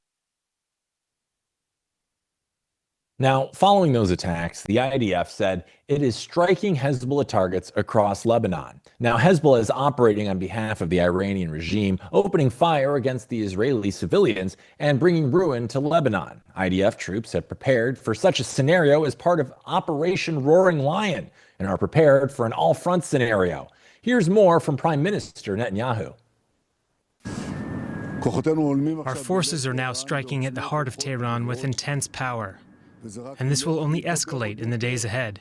Now, following those attacks, the IDF said it is striking Hezbollah targets across Lebanon. Now, Hezbollah is operating on behalf of the Iranian regime, opening fire against the Israeli civilians and bringing ruin to Lebanon. IDF troops have prepared for such a scenario as part of Operation Roaring Lion and are prepared for an all-front scenario. Here's more from Prime Minister Netanyahu. Our forces are now striking at the heart of Tehran with intense power, and this will only escalate in the days ahead.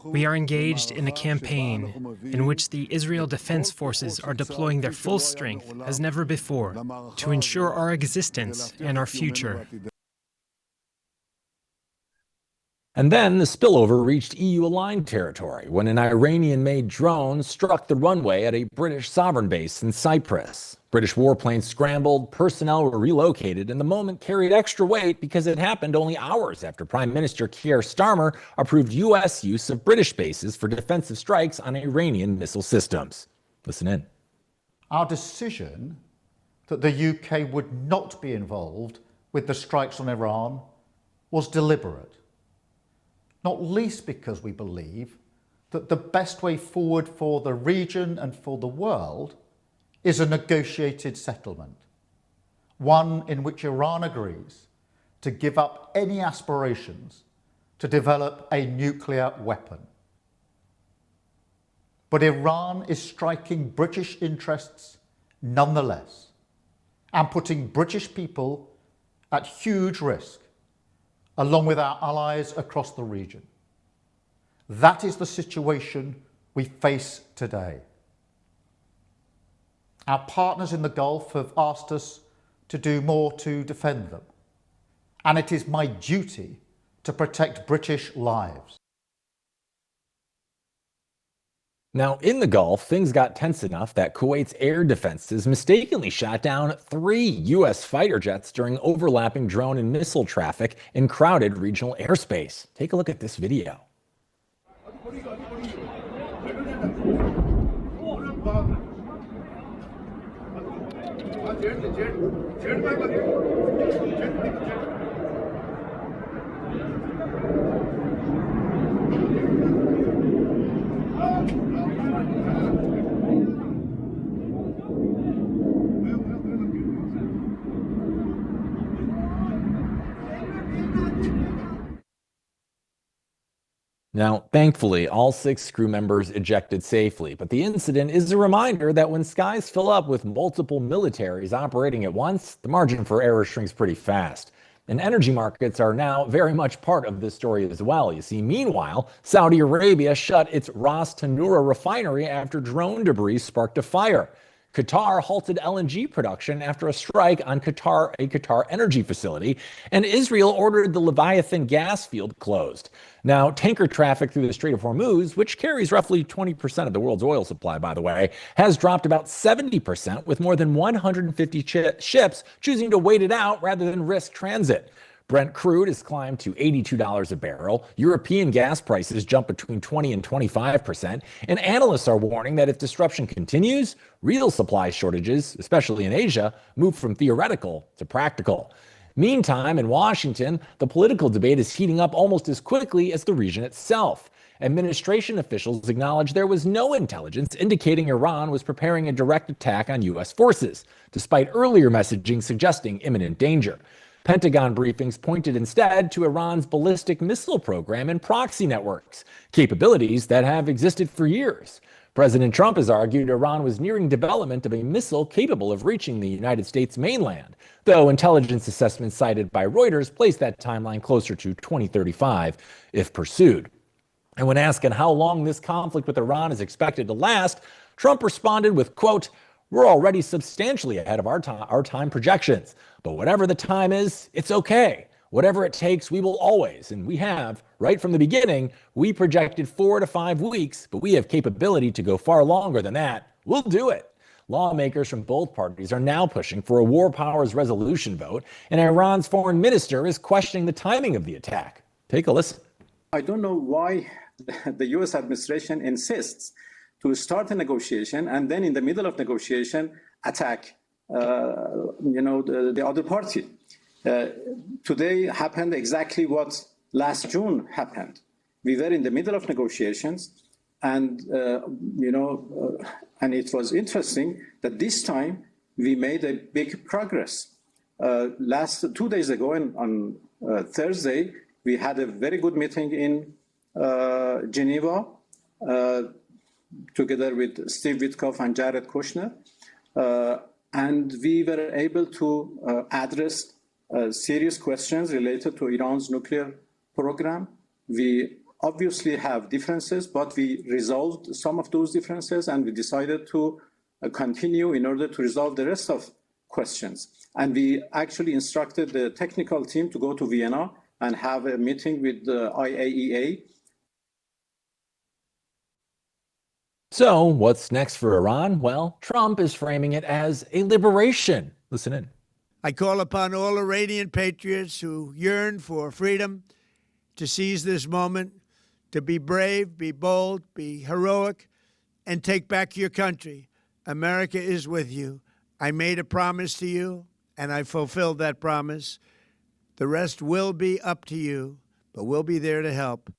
We are engaged in a campaign in which the Israel Defense Forces are deploying their full strength as never before to ensure our existence and our future. And then the spillover reached EU-aligned territory when an Iranian-made drone struck the runway at a British sovereign base in Cyprus. British warplanes scrambled, personnel were relocated, and the moment carried extra weight because it happened only hours after Prime Minister Keir Starmer approved U.S. use of British bases for defensive strikes on Iranian missile systems. Listen in. Our decision that the UK would not be involved with the strikes on Iran was deliberate, not least because we believe that the best way forward for the region and for the world is a negotiated settlement, one in which Iran agrees to give up any aspirations to develop a nuclear weapon. But Iran is striking British interests nonetheless and putting British people at huge risk, along with our allies across the region. That is the situation we face today. Our partners in the Gulf have asked us to do more to defend them, and it is my duty to protect British lives. Now, in the Gulf, things got tense enough that Kuwait's air defenses mistakenly shot down 3 U.S. fighter jets during overlapping drone and missile traffic in crowded regional airspace. Take a look at this video. Now, thankfully, all 6 crew members ejected safely, but the incident is a reminder that when skies fill up with multiple militaries operating at once, the margin for error shrinks pretty fast. And energy markets are now very much part of this story as well. You see, meanwhile, Saudi Arabia shut its Ras Tanura refinery after drone debris sparked a fire. Qatar halted LNG production after a strike on a Qatar energy facility, and Israel ordered the Leviathan gas field closed. Now, tanker traffic through the Strait of Hormuz, which carries roughly 20% of the world's oil supply, by the way, has dropped about 70%, with more than 150 ships choosing to wait it out rather than risk transit. Brent crude has climbed to $82 a barrel. European gas prices jump between 20 and 25%. And analysts are warning that if disruption continues, real supply shortages, especially in Asia, move from theoretical to practical. Meantime, in Washington, the political debate is heating up almost as quickly as the region itself. Administration officials acknowledged there was no intelligence indicating Iran was preparing a direct attack on U.S. forces, despite earlier messaging suggesting imminent danger. Pentagon briefings pointed instead to Iran's ballistic missile program and proxy networks, capabilities that have existed for years. President Trump has argued Iran was nearing development of a missile capable of reaching the United States mainland, though intelligence assessments cited by Reuters place that timeline closer to 2035 if pursued. And when asked how long this conflict with Iran is expected to last, Trump responded with, quote, "We're already substantially ahead of our time projections. But whatever the time is, it's okay. Whatever it takes, we will always, and we have, right from the beginning, we projected 4 to 5 weeks, but we have capability to go far longer than that. We'll do it. Lawmakers from both parties are now pushing for a war powers resolution vote, and Iran's foreign minister is questioning the timing of the attack. Take a listen. I don't know why the U.S. administration insists to start a negotiation and then in the middle of negotiation attack the other party. Today happened exactly what last June happened. We were in the middle of negotiations, and and it was interesting that this time we made a big progress. 2 days ago, on Thursday, we had a very good meeting in Geneva, together with Steve Witkoff and Jared Kushner, and we were able to address serious questions related to Iran's nuclear program. We obviously have differences, but we resolved some of those differences, and we decided to continue in order to resolve the rest of questions. And we actually instructed the technical team to go to Vienna and have a meeting with the IAEA. So what's next for Iran? Well, Trump is framing it as a liberation. Listen in. I call upon all Iranian patriots who yearn for freedom to seize this moment, to be brave, be bold, be heroic, and take back your country. America is with you. I made a promise to you, and I fulfilled that promise. The rest will be up to you, but we'll be there to help.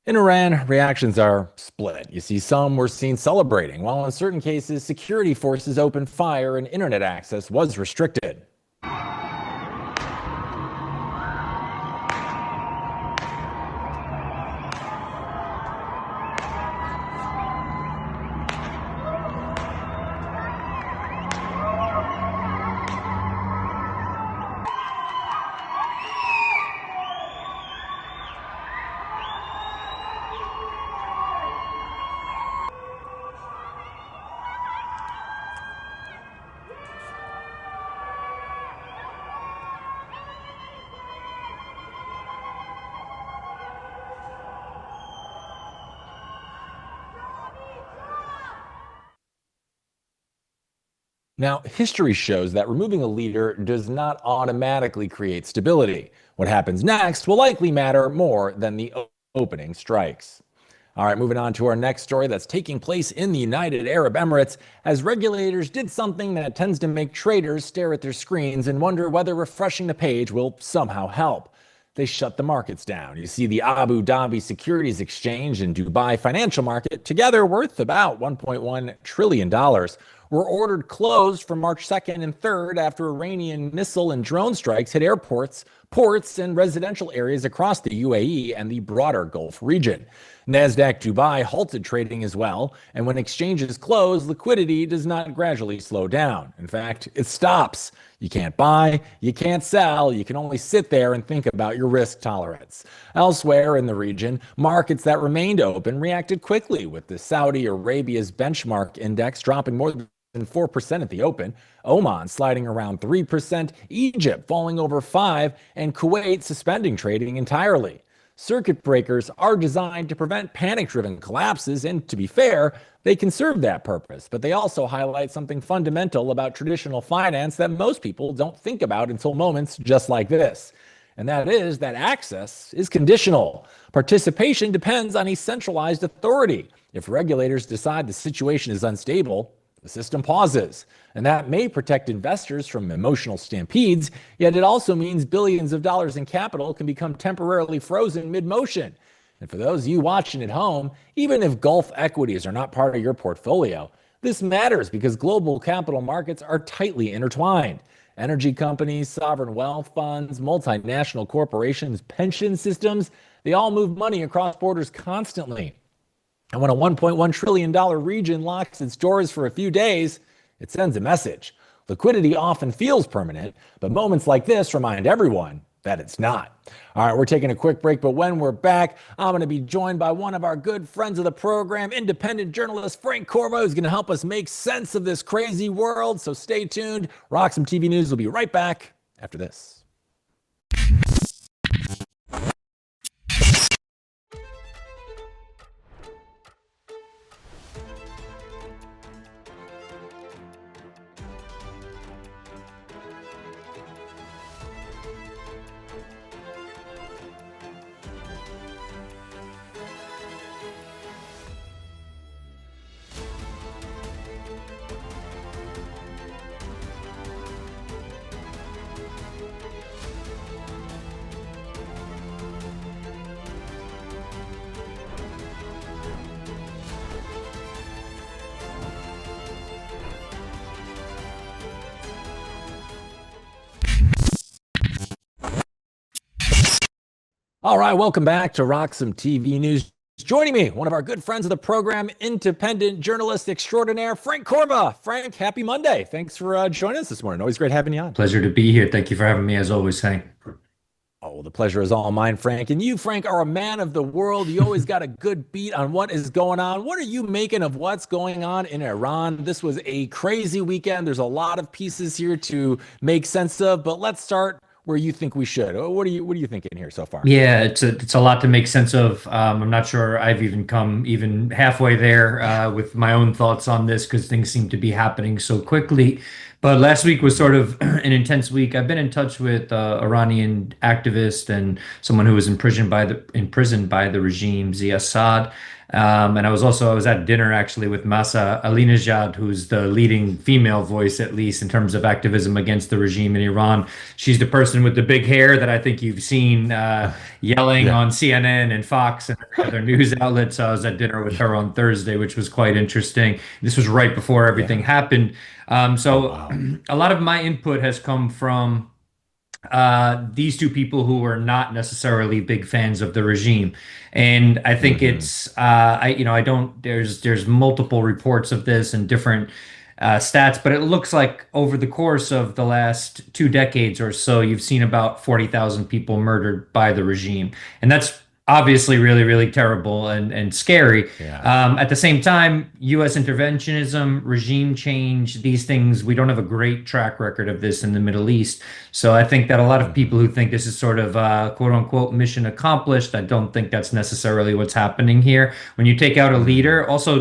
In Iran, reactions are split. You see, some were seen celebrating, while in certain cases, security forces opened fire and internet access was restricted. Now, history shows that removing a leader does not automatically create stability. What happens next will likely matter more than the opening strikes. All right, moving on to our next story that's taking place in the United Arab Emirates, as regulators did something that tends to make traders stare at their screens and wonder whether refreshing the page will somehow help. They shut the markets down. You see, the Abu Dhabi Securities Exchange and Dubai financial market, together worth about $1.1 trillion, were ordered closed from March 2nd and 3rd after Iranian missile and drone strikes hit airports, ports, and residential areas across the UAE and the broader Gulf region. Nasdaq Dubai halted trading as well, and when exchanges close, liquidity does not gradually slow down. In fact, it stops. You can't buy, you can't sell, you can only sit there and think about your risk tolerance. Elsewhere in the region, markets that remained open reacted quickly, with the Saudi Arabia's benchmark index dropping more than 4% at the open, Oman sliding around 3%, Egypt falling over 5%, and Kuwait suspending trading entirely. Circuit breakers are designed to prevent panic-driven collapses, and to be fair, they can serve that purpose, but they also highlight something fundamental about traditional finance that most people don't think about until moments just like this. And that is that access is conditional. Participation depends on a centralized authority. If regulators decide the situation is unstable, the system pauses, and that may protect investors from emotional stampedes, yet it also means billions of dollars in capital can become temporarily frozen mid-motion. And for those of you watching at home, even if Gulf equities are not part of your portfolio, this matters because global capital markets are tightly intertwined. Energy companies, sovereign wealth funds, multinational corporations, pension systems, they all move money across borders constantly. And when a $1.1 trillion region locks its doors for a few days, it sends a message. Liquidity often feels permanent, but moments like this remind everyone that it's not. All right, we're taking a quick break, but when we're back, I'm going to be joined by one of our good friends of the program, independent journalist Frank Corva, who's going to help us make sense of this crazy world. So stay tuned. RoxomTV News will be right back after this. All right, welcome back to RoxomTV News. Joining me, one of our good friends of the program, independent journalist extraordinaire, Frank Corva. Frank, happy Monday. Thanks for joining us this morning. Always great having you on. Pleasure to be here. Thank you for having me, as always, Hank. Oh, well, the pleasure is all mine, Frank. And you, Frank, are a man of the world. You always got a good beat on what is going on. What are you making of what's going on in Iran? This was a crazy weekend. There's a lot of pieces here to make sense of, but let's start where you think we should. What are you thinking here so far? Yeah, it's a lot to make sense of. I'm not sure I've even come even halfway there with my own thoughts on this because things seem to be happening so quickly. But last week was sort of an intense week. I've been in touch with Iranian activist and someone who was imprisoned by the regime, Zia Saad. And I was at dinner actually with Masa Alinejad, who's the leading female voice, at least in terms of activism against the regime in Iran. She's the person with the big hair that I think you've seen yelling on CNN and Fox and other news outlets. So I was at dinner with her on Thursday, which was quite interesting. This was right before everything happened. A lot of my input has come from these two people who are not necessarily big fans of the regime. And I think it's, there's multiple reports of this and different stats, but it looks like over the course of the last 2 decades or so, you've seen about 40,000 people murdered by the regime. And that's obviously really, really terrible and scary. At the same time, U.S. interventionism, regime change, these things, we don't have a great track record of this in the Middle East. So I think that a lot of people who think this is sort of quote unquote mission accomplished, I don't think that's necessarily what's happening here. When you take out a leader, also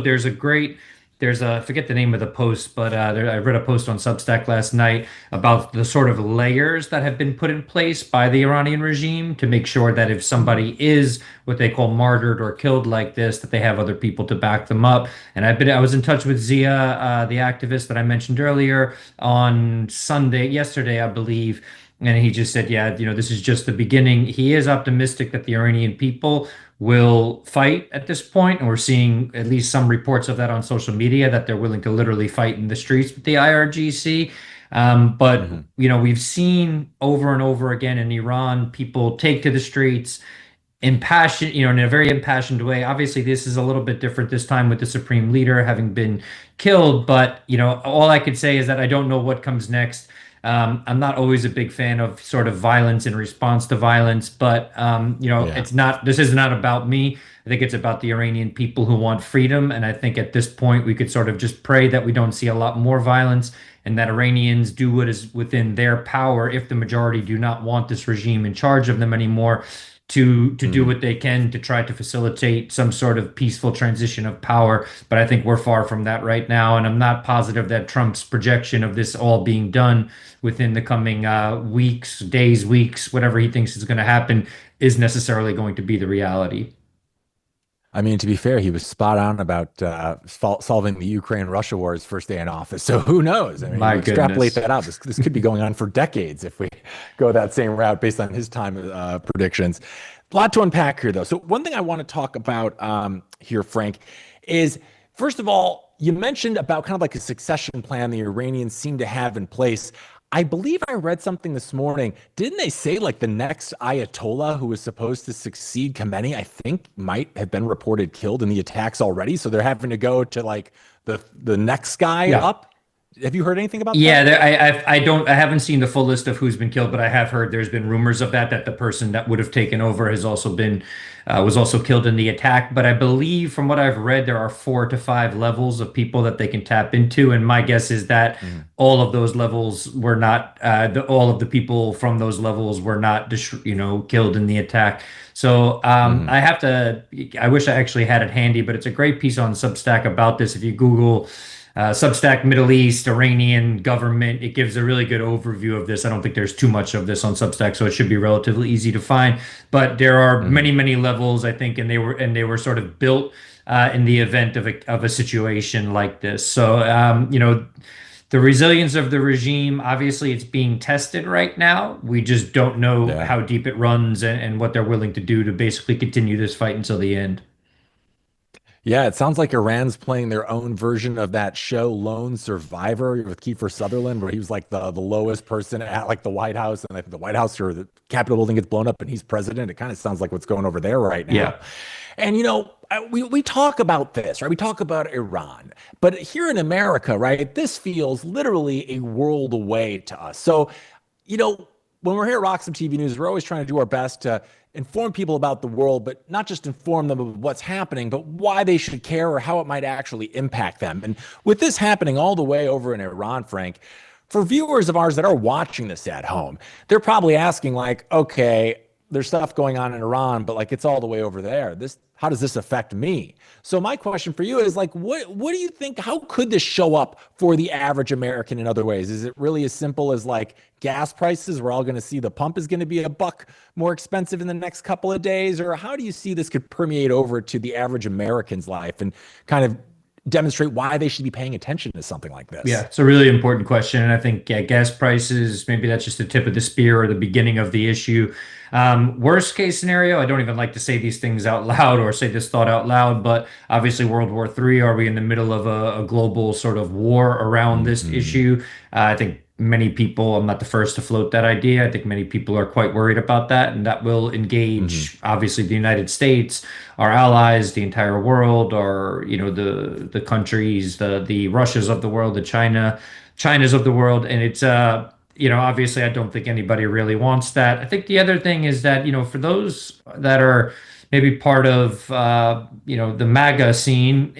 I forget the name of the post, but I read a post on Substack last night about the sort of layers that have been put in place by the Iranian regime to make sure that if somebody is what they call martyred or killed like this, that they have other people to back them up. And I was in touch with Zia, the activist that I mentioned earlier, on yesterday, I believe. And he just said, this is just the beginning. He is optimistic that the Iranian people will fight at this point, and we're seeing at least some reports of that on social media, that they're willing to literally fight in the streets with the IRGC. But we've seen over and over again in Iran, people take to the streets in a very impassioned way. Obviously, this is a little bit different this time with the supreme leader having been killed, but all I could say is that I don't know what comes next. I'm not always a big fan of sort of violence in response to violence, but this is not about me. I think it's about the Iranian people who want freedom. And I think at this point, we could sort of just pray that we don't see a lot more violence and that Iranians do what is within their power, if the majority do not want this regime in charge of them anymore, to do what they can to try to facilitate some sort of peaceful transition of power. But I think we're far from that right now. And I'm not positive that Trump's projection of this all being done within the coming weeks, whatever he thinks is going to happen, is necessarily going to be the reality. I mean, to be fair, he was spot on about solving the Ukraine-Russia war his first day in office. So who knows? I mean, extrapolate that out. This could be going on for decades if we go that same route based on his time predictions. A lot to unpack here, though. So one thing I want to talk about here, Frank, is, first of all, you mentioned about kind of like a succession plan the Iranians seem to have in place. I believe I read something this morning. Didn't they say like the next Ayatollah who was supposed to succeed Khamenei, I think might have been reported killed in the attacks already? So they're having to go to like the next guy up Have you heard anything about Yeah, that? I haven't seen the full list of who's been killed, but I have heard there's been rumors of that the person that would have taken over has also been was also killed in the attack. But I believe from what I've read, there are 4 to 5 levels of people that they can tap into, and my guess is that all of those levels were not all of the people from those levels were not killed in the attack. So I wish I actually had it handy, but it's a great piece on Substack about this. If you Google Substack Middle East, Iranian government, it gives a really good overview of this. I don't think there's too much of this on Substack, so it should be relatively easy to find. But there are many levels, I think, and they were sort of built in the event of a situation like this. So the resilience of the regime, obviously, it's being tested right now. We just don't know how deep it runs and what they're willing to do to basically continue this fight until the end. Yeah, it sounds like Iran's playing their own version of that show Lone Survivor with Kiefer Sutherland, where he was like the lowest person at like the White House, and I think the White House or the Capitol building gets blown up and he's president. It kind of sounds like what's going over there right now. Yeah. And we talk about this, right? We talk about Iran, but here in America, right, this feels literally a world away to us. So, when we're here at RoxomTV News, we're always trying to do our best to inform people about the world, but not just inform them of what's happening, but why they should care or how it might actually impact them. And with this happening all the way over in Iran, Frank, for viewers of ours that are watching this at home, they're probably asking like, okay, there's stuff going on in Iran, but like it's all the way over there. How does this affect me? So my question for you is like, what do you think? How could this show up for the average American in other ways? Is it really as simple as like gas prices? We're all going to see the pump is going to be $1 more expensive in the next couple of days, or how do you see this could permeate over to the average American's life and kind of demonstrate why they should be paying attention to something like this? Yeah, it's a really important question. And I think gas prices, maybe that's just the tip of the spear or the beginning of the issue. Worst case scenario, I don't even like to say these things out loud or say this thought out loud, but obviously World War III, are we in the middle of a global sort of war around this issue? I think many people, I'm not the first to float that idea. I think many people are quite worried about that, and that will engage obviously the United States, our allies, the entire world, or the countries, the Russias of the world, the Chinas of the world, and it's obviously I don't think anybody really wants that. I think the other thing is that for those that are maybe part of the MAGA scene,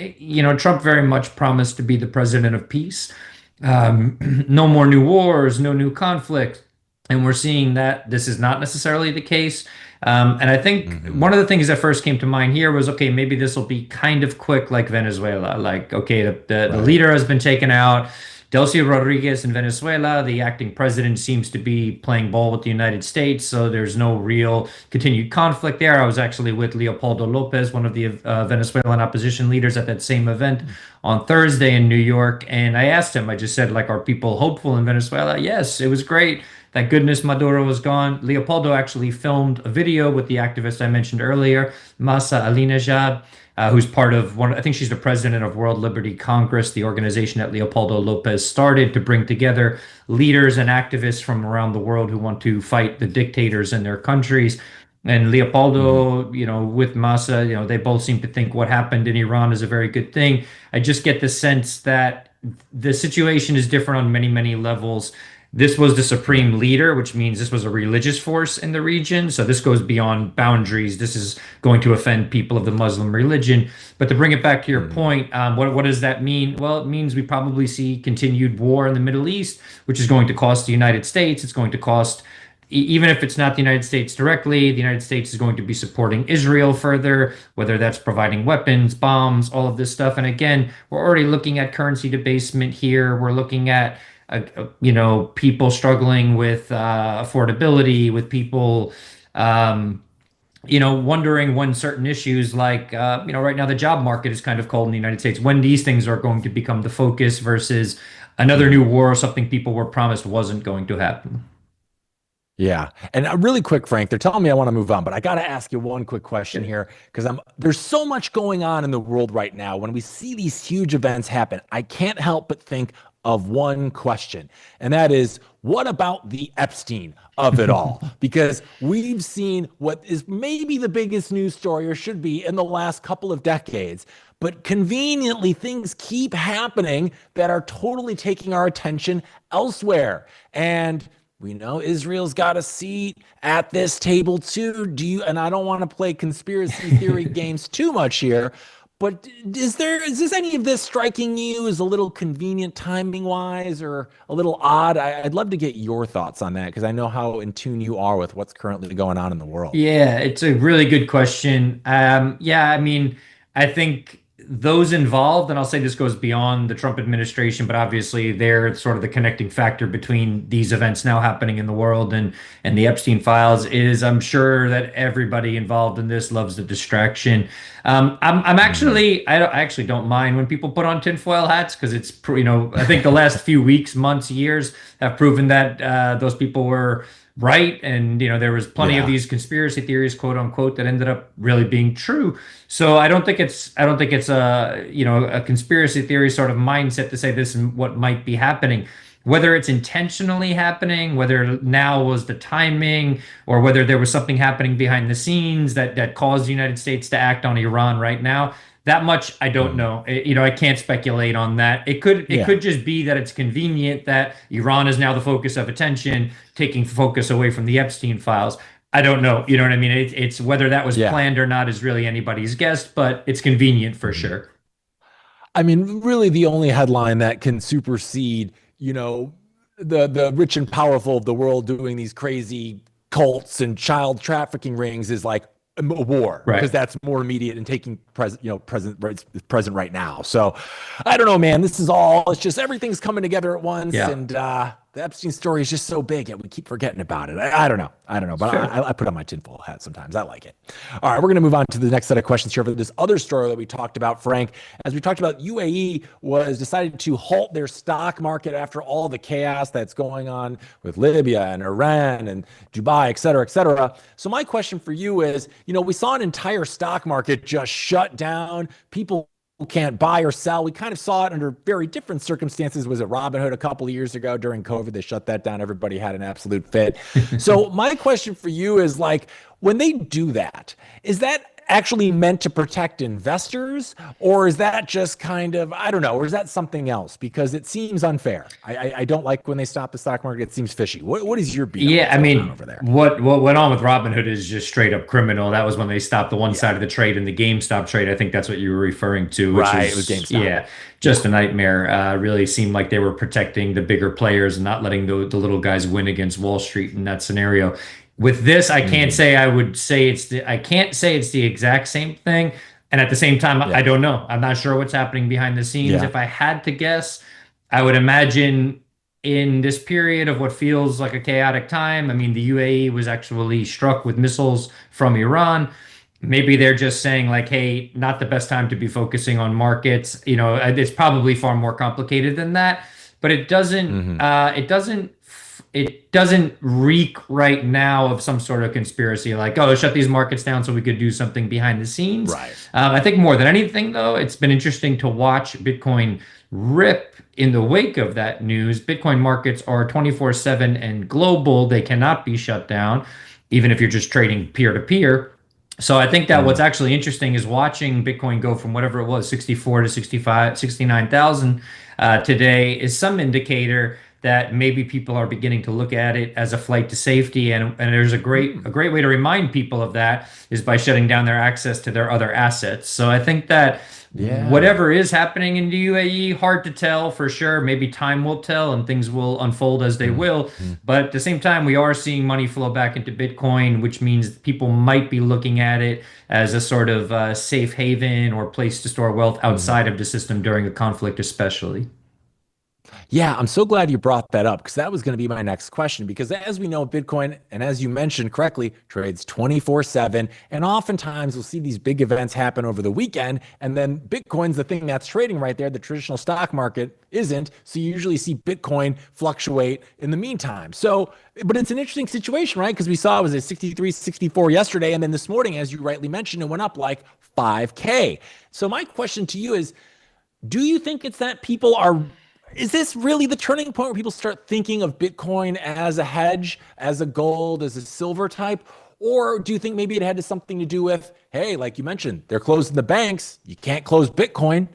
Trump very much promised to be the president of peace. No more new wars, no new conflict. And we're seeing that this is not necessarily the case. And I think one of the things that first came to mind here was, okay, maybe this will be kind of quick like Venezuela. Like, okay, the leader has been taken out. Delcy Rodriguez in Venezuela, the acting president, seems to be playing ball with the United States, so there's no real continued conflict there. I was actually with Leopoldo Lopez, one of the Venezuelan opposition leaders, at that same event on Thursday in New York, and I asked him, I just said, like, are people hopeful in Venezuela? Yes, it was great. Thank goodness Maduro was gone. Leopoldo actually filmed a video with the activist I mentioned earlier, Masa Alinejad, who's part of I think she's the president of World Liberty Congress, the organization that Leopoldo Lopez started to bring together leaders and activists from around the world who want to fight the dictators in their countries. And Leopoldo, with Masa, they both seem to think what happened in Iran is a very good thing. I just get the sense that the situation is different on many, many levels. This was the supreme leader, which means this was a religious force in the region. So this goes beyond boundaries. This is going to offend people of the Muslim religion. But to bring it back to your point, what does that mean? Well, it means we probably see continued war in the Middle East, which is going to cost the United States. It's going to cost, even if it's not the United States directly, the United States is going to be supporting Israel further, whether that's providing weapons, bombs, all of this stuff. And again, we're already looking at currency debasement here. We're looking at people struggling with affordability, with people, wondering when certain issues like, right now the job market is kind of cold in the United States, when these things are going to become the focus versus another new war, something people were promised wasn't going to happen. Yeah. And really quick, Frank, they're telling me I want to move on, but I got to ask you one quick question here, because there's so much going on in the world right now. When we see these huge events happen, I can't help but think of one question, and that is, what about the Epstein of it all? Because we've seen what is maybe the biggest news story, or should be, in the last couple of decades. But conveniently, things keep happening that are totally taking our attention elsewhere. And we know Israel's got a seat at this table too. And I don't want to play conspiracy theory games too much here, but is this any of this striking you as a little convenient timing wise or a little odd? I'd love to get your thoughts on that because I know how in tune you are with what's currently going on in the world. Yeah, it's a really good question. Yeah, I mean, I think those involved, and I'll say this goes beyond the Trump administration, but obviously they're sort of the connecting factor between these events now happening in the world and the Epstein files. Is I'm sure that everybody involved in this loves the distraction. I'm actually I actually don't mind when people put on tinfoil hats because it's I think the last few weeks, months, years have proven that those people were right, and there was plenty of these conspiracy theories, quote unquote, that ended up really being true. So I don't think it's a conspiracy theory sort of mindset to say this is what might be happening. Whether it's intentionally happening, whether now was the timing, or whether there was something happening behind the scenes that caused the United States to act on Iran right now, that much I don't know. I can't speculate on that. It could just be that it's convenient that Iran is now the focus of attention, taking focus away from the Epstein files. I don't know. You know what I mean? It's whether that was planned or not is really anybody's guess, but it's convenient for sure. I mean, really the only headline that can supersede, the rich and powerful of the world doing these crazy cults and child trafficking rings is like a war, because that's more immediate and taking present right now. So I don't know, man, it's just everything's coming together at once. And the Epstein story is just so big and we keep forgetting about it. I don't know, but sure. I put on my tinfoil hat sometimes. I like it. All right, we're going to move on to the next set of questions here for this other story that we talked about, Frank. As we talked about, UAE was decided to halt their stock market after all the chaos that's going on with Libya and Iran and Dubai, et cetera, et cetera. So my question for you is, we saw an entire stock market just shut down. People who can't buy or sell. We kind of saw it under very different circumstances. Was it Robinhood a couple of years ago during COVID? They shut that down. Everybody had an absolute fit. So my question for you is, when they do that, is that actually meant to protect investors, or is that just kind of, I don't know, or is that something else? Because it seems unfair. I don't like when they stop the stock market. It seems fishy. What is your beat? Yeah, I mean, over there? What went on with Robinhood is just straight up criminal. That was when they stopped the one side of the trade in the GameStop trade. I think that's what you were referring to. Which it was GameStop. Yeah, just a nightmare. Really seemed like they were protecting the bigger players and not letting the little guys win against Wall Street in that scenario. With this, I can't say I can't say it's the exact same thing. And at the same time, I don't know. I'm not sure what's happening behind the scenes. If I had to guess, I would imagine in this period of what feels like a chaotic time, I mean, the UAE was actually struck with missiles from Iran. Maybe they're just saying hey, not the best time to be focusing on markets. It's probably far more complicated than that, but it doesn't it doesn't reek right now of some sort of conspiracy shut these markets down so we could do something behind the scenes. I think more than anything, though, it's been interesting to watch Bitcoin rip in the wake of that news. Bitcoin markets are 24/7 and global. They cannot be shut down, even if you're just trading peer-to-peer. So I think that what's actually interesting is watching Bitcoin go from whatever it was, 64 to 65, 69,000 today is some indicator that maybe people are beginning to look at it as a flight to safety. And there's a great way to remind people of that is by shutting down their access to their other assets. So I think that whatever is happening in the UAE, hard to tell for sure. Maybe time will tell and things will unfold as they will. But at the same time, we are seeing money flow back into Bitcoin, which means people might be looking at it as a sort of safe haven or place to store wealth outside of the system during a conflict especially. Yeah, I'm so glad you brought that up, because that was going to be my next question. Because as we know, Bitcoin, and as you mentioned correctly, trades 24/7. And oftentimes we'll see these big events happen over the weekend. And then Bitcoin's the thing that's trading right there. The traditional stock market isn't. So you usually see Bitcoin fluctuate in the meantime. So, but it's an interesting situation, right? Because we saw it was at 63, 64 yesterday. And then this morning, as you rightly mentioned, it went up like 5K. So my question to you is, do you think it's that is this really the turning point where people start thinking of Bitcoin as a hedge, as a gold, as a silver type? Or do you think maybe it had something to do with, hey, like you mentioned, they're closing the banks. You can't close Bitcoin.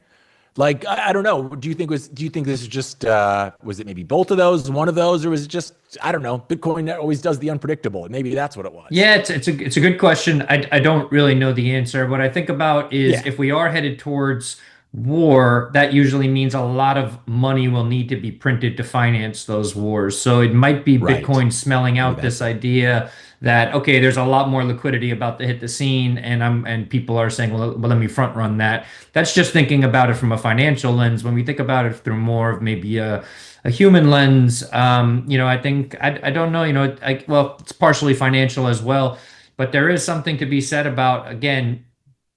Like, I don't know. Do you think this is just, was it maybe both of those, one of those, or was it just, I don't know, Bitcoin always does the unpredictable. And maybe that's what it was. Yeah, it's a good question. I don't really know the answer. What I think about is if we are headed towards war, that usually means a lot of money will need to be printed to finance those wars. So it might be Bitcoin smelling out this idea that, okay, there's a lot more liquidity about to hit the scene, and people are saying, well, let me front run that. That's just thinking about it from a financial lens. When we think about it through more of maybe a human lens, I think, I don't know, well, it's partially financial as well, but there is something to be said about, again,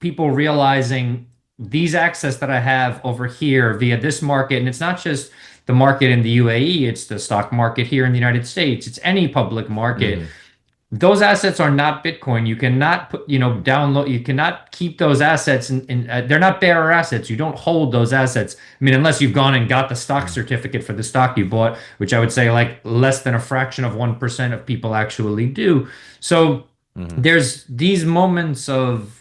people realizing these access that I have over here via this market, and it's not just the market in the UAE, it's the stock market here in the United States, it's any public market. Those assets are not Bitcoin. You cannot download, you cannot keep those assets, and they're not bearer assets. You don't hold those assets. I mean, unless you've gone and got the stock certificate for the stock you bought, which I would say like less than a fraction of 1% of people actually do. So there's these moments of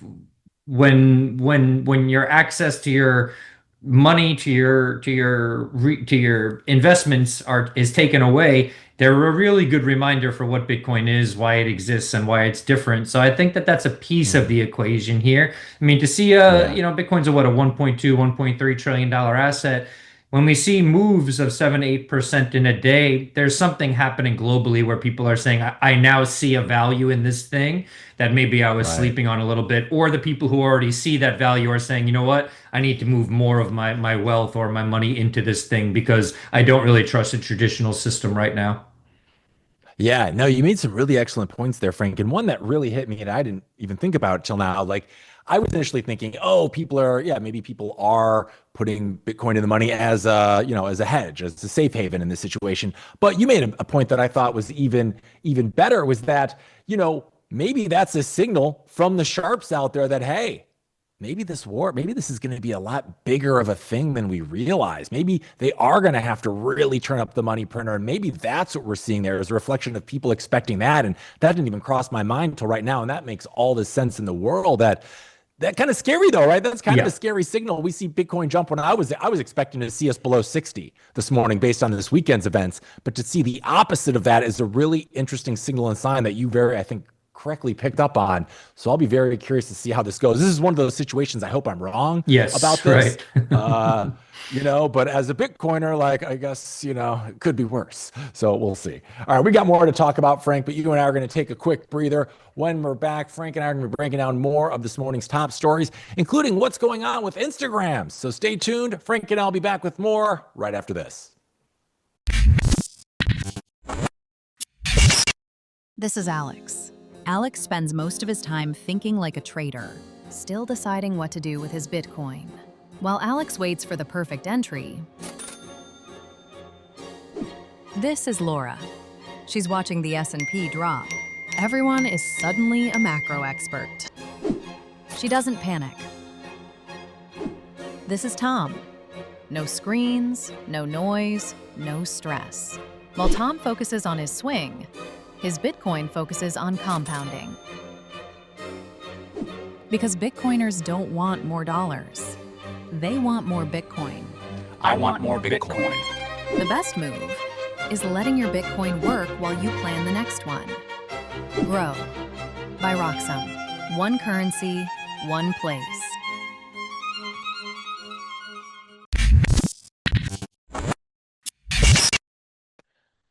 when your access to your money, to your investments is taken away. They're a really good reminder for what Bitcoin is, why it exists, and why it's different. So I think that that's a piece of the equation here. I mean, to see Bitcoin's a 1.2, $1.3 trillion asset. When we see moves of 7-8% in a day, there's something happening globally where people are saying, I now see a value in this thing that maybe I was sleeping on a little bit. Or the people who already see that value are saying, you know what, I need to move more of my wealth or my money into this thing because I don't really trust the traditional system right now. Yeah, no, you made some really excellent points there, Frank. And one that really hit me and I didn't even think about till now. Like, I was initially thinking, oh, maybe people are putting Bitcoin in the money as as a hedge, as a safe haven in this situation. But you made a point that I thought was even better, was that, maybe that's a signal from the sharps out there that, hey, maybe this is going to be a lot bigger of a thing than we realize. Maybe they are going to have to really turn up the money printer. And maybe that's what we're seeing there is a reflection of people expecting that. And that didn't even cross my mind until right now. And that makes all the sense in the world. That kind of scary though, right? That's kind of a scary signal. We see Bitcoin jump when I was expecting to see us below 60 this morning based on this weekend's events. But to see the opposite of that is a really interesting signal and sign that you I think, correctly picked up on. So I'll be very curious to see how this goes. This is one of those situations I hope I'm wrong about this. But as a Bitcoiner, I guess, it could be worse. So we'll see. All right, we got more to talk about, Frank, but you and I are going to take a quick breather. When we're back, Frank and I are going to be breaking down more of this morning's top stories, including what's going on with Instagram. So stay tuned. Frank and I'll be back with more right after this. This is Alex. Alex spends most of his time thinking like a trader, still deciding what to do with his Bitcoin. While Alex waits for the perfect entry, this is Laura. She's watching the S&P drop. Everyone is suddenly a macro expert. She doesn't panic. This is Tom. No screens, no noise, no stress. While Tom focuses on his swing, his Bitcoin focuses on compounding. Because Bitcoiners don't want more dollars. They want more Bitcoin. I want more Bitcoin. The best move is letting your Bitcoin work while you plan the next one. Grow by Roxom. One currency, one place.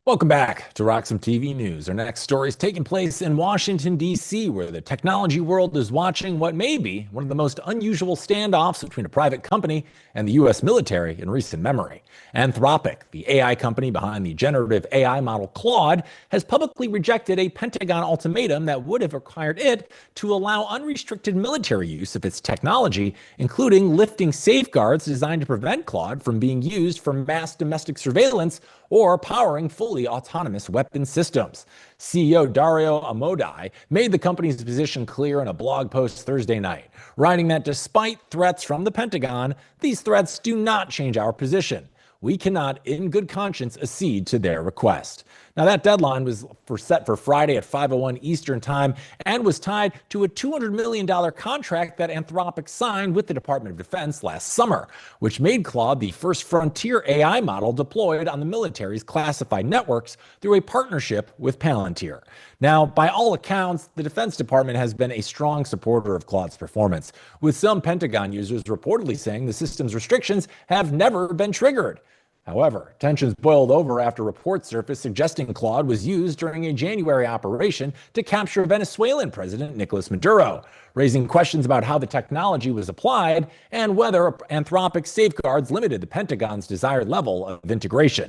Welcome back to RoxomTV News. Our next story is taking place in Washington, D.C., where the technology world is watching what may be one of the most unusual standoffs between a private company and the U.S. military in recent memory. Anthropic, the AI company behind the generative AI model Claude, has publicly rejected a Pentagon ultimatum that would have required it to allow unrestricted military use of its technology, including lifting safeguards designed to prevent Claude from being used for mass domestic surveillance or powering fully autonomous weapon systems. CEO Dario Amodei made the company's position clear in a blog post Thursday night, writing that despite threats from the Pentagon, these threats do not change our position. we cannot in good conscience accede to their request. Now, that deadline was set for Friday at 5:01 Eastern Time and was tied to a $200 million contract that Anthropic signed with the Department of Defense last summer, which made Claude the first frontier AI model deployed on the military's classified networks through a partnership with Palantir. Now, by all accounts, the Defense Department has been a strong supporter of Claude's performance, with some Pentagon users reportedly saying the system's restrictions have never been triggered. However, tensions boiled over after reports surfaced suggesting Claude was used during a January operation to capture Venezuelan President Nicolas Maduro, raising questions about how the technology was applied and whether Anthropic's safeguards limited the Pentagon's desired level of integration.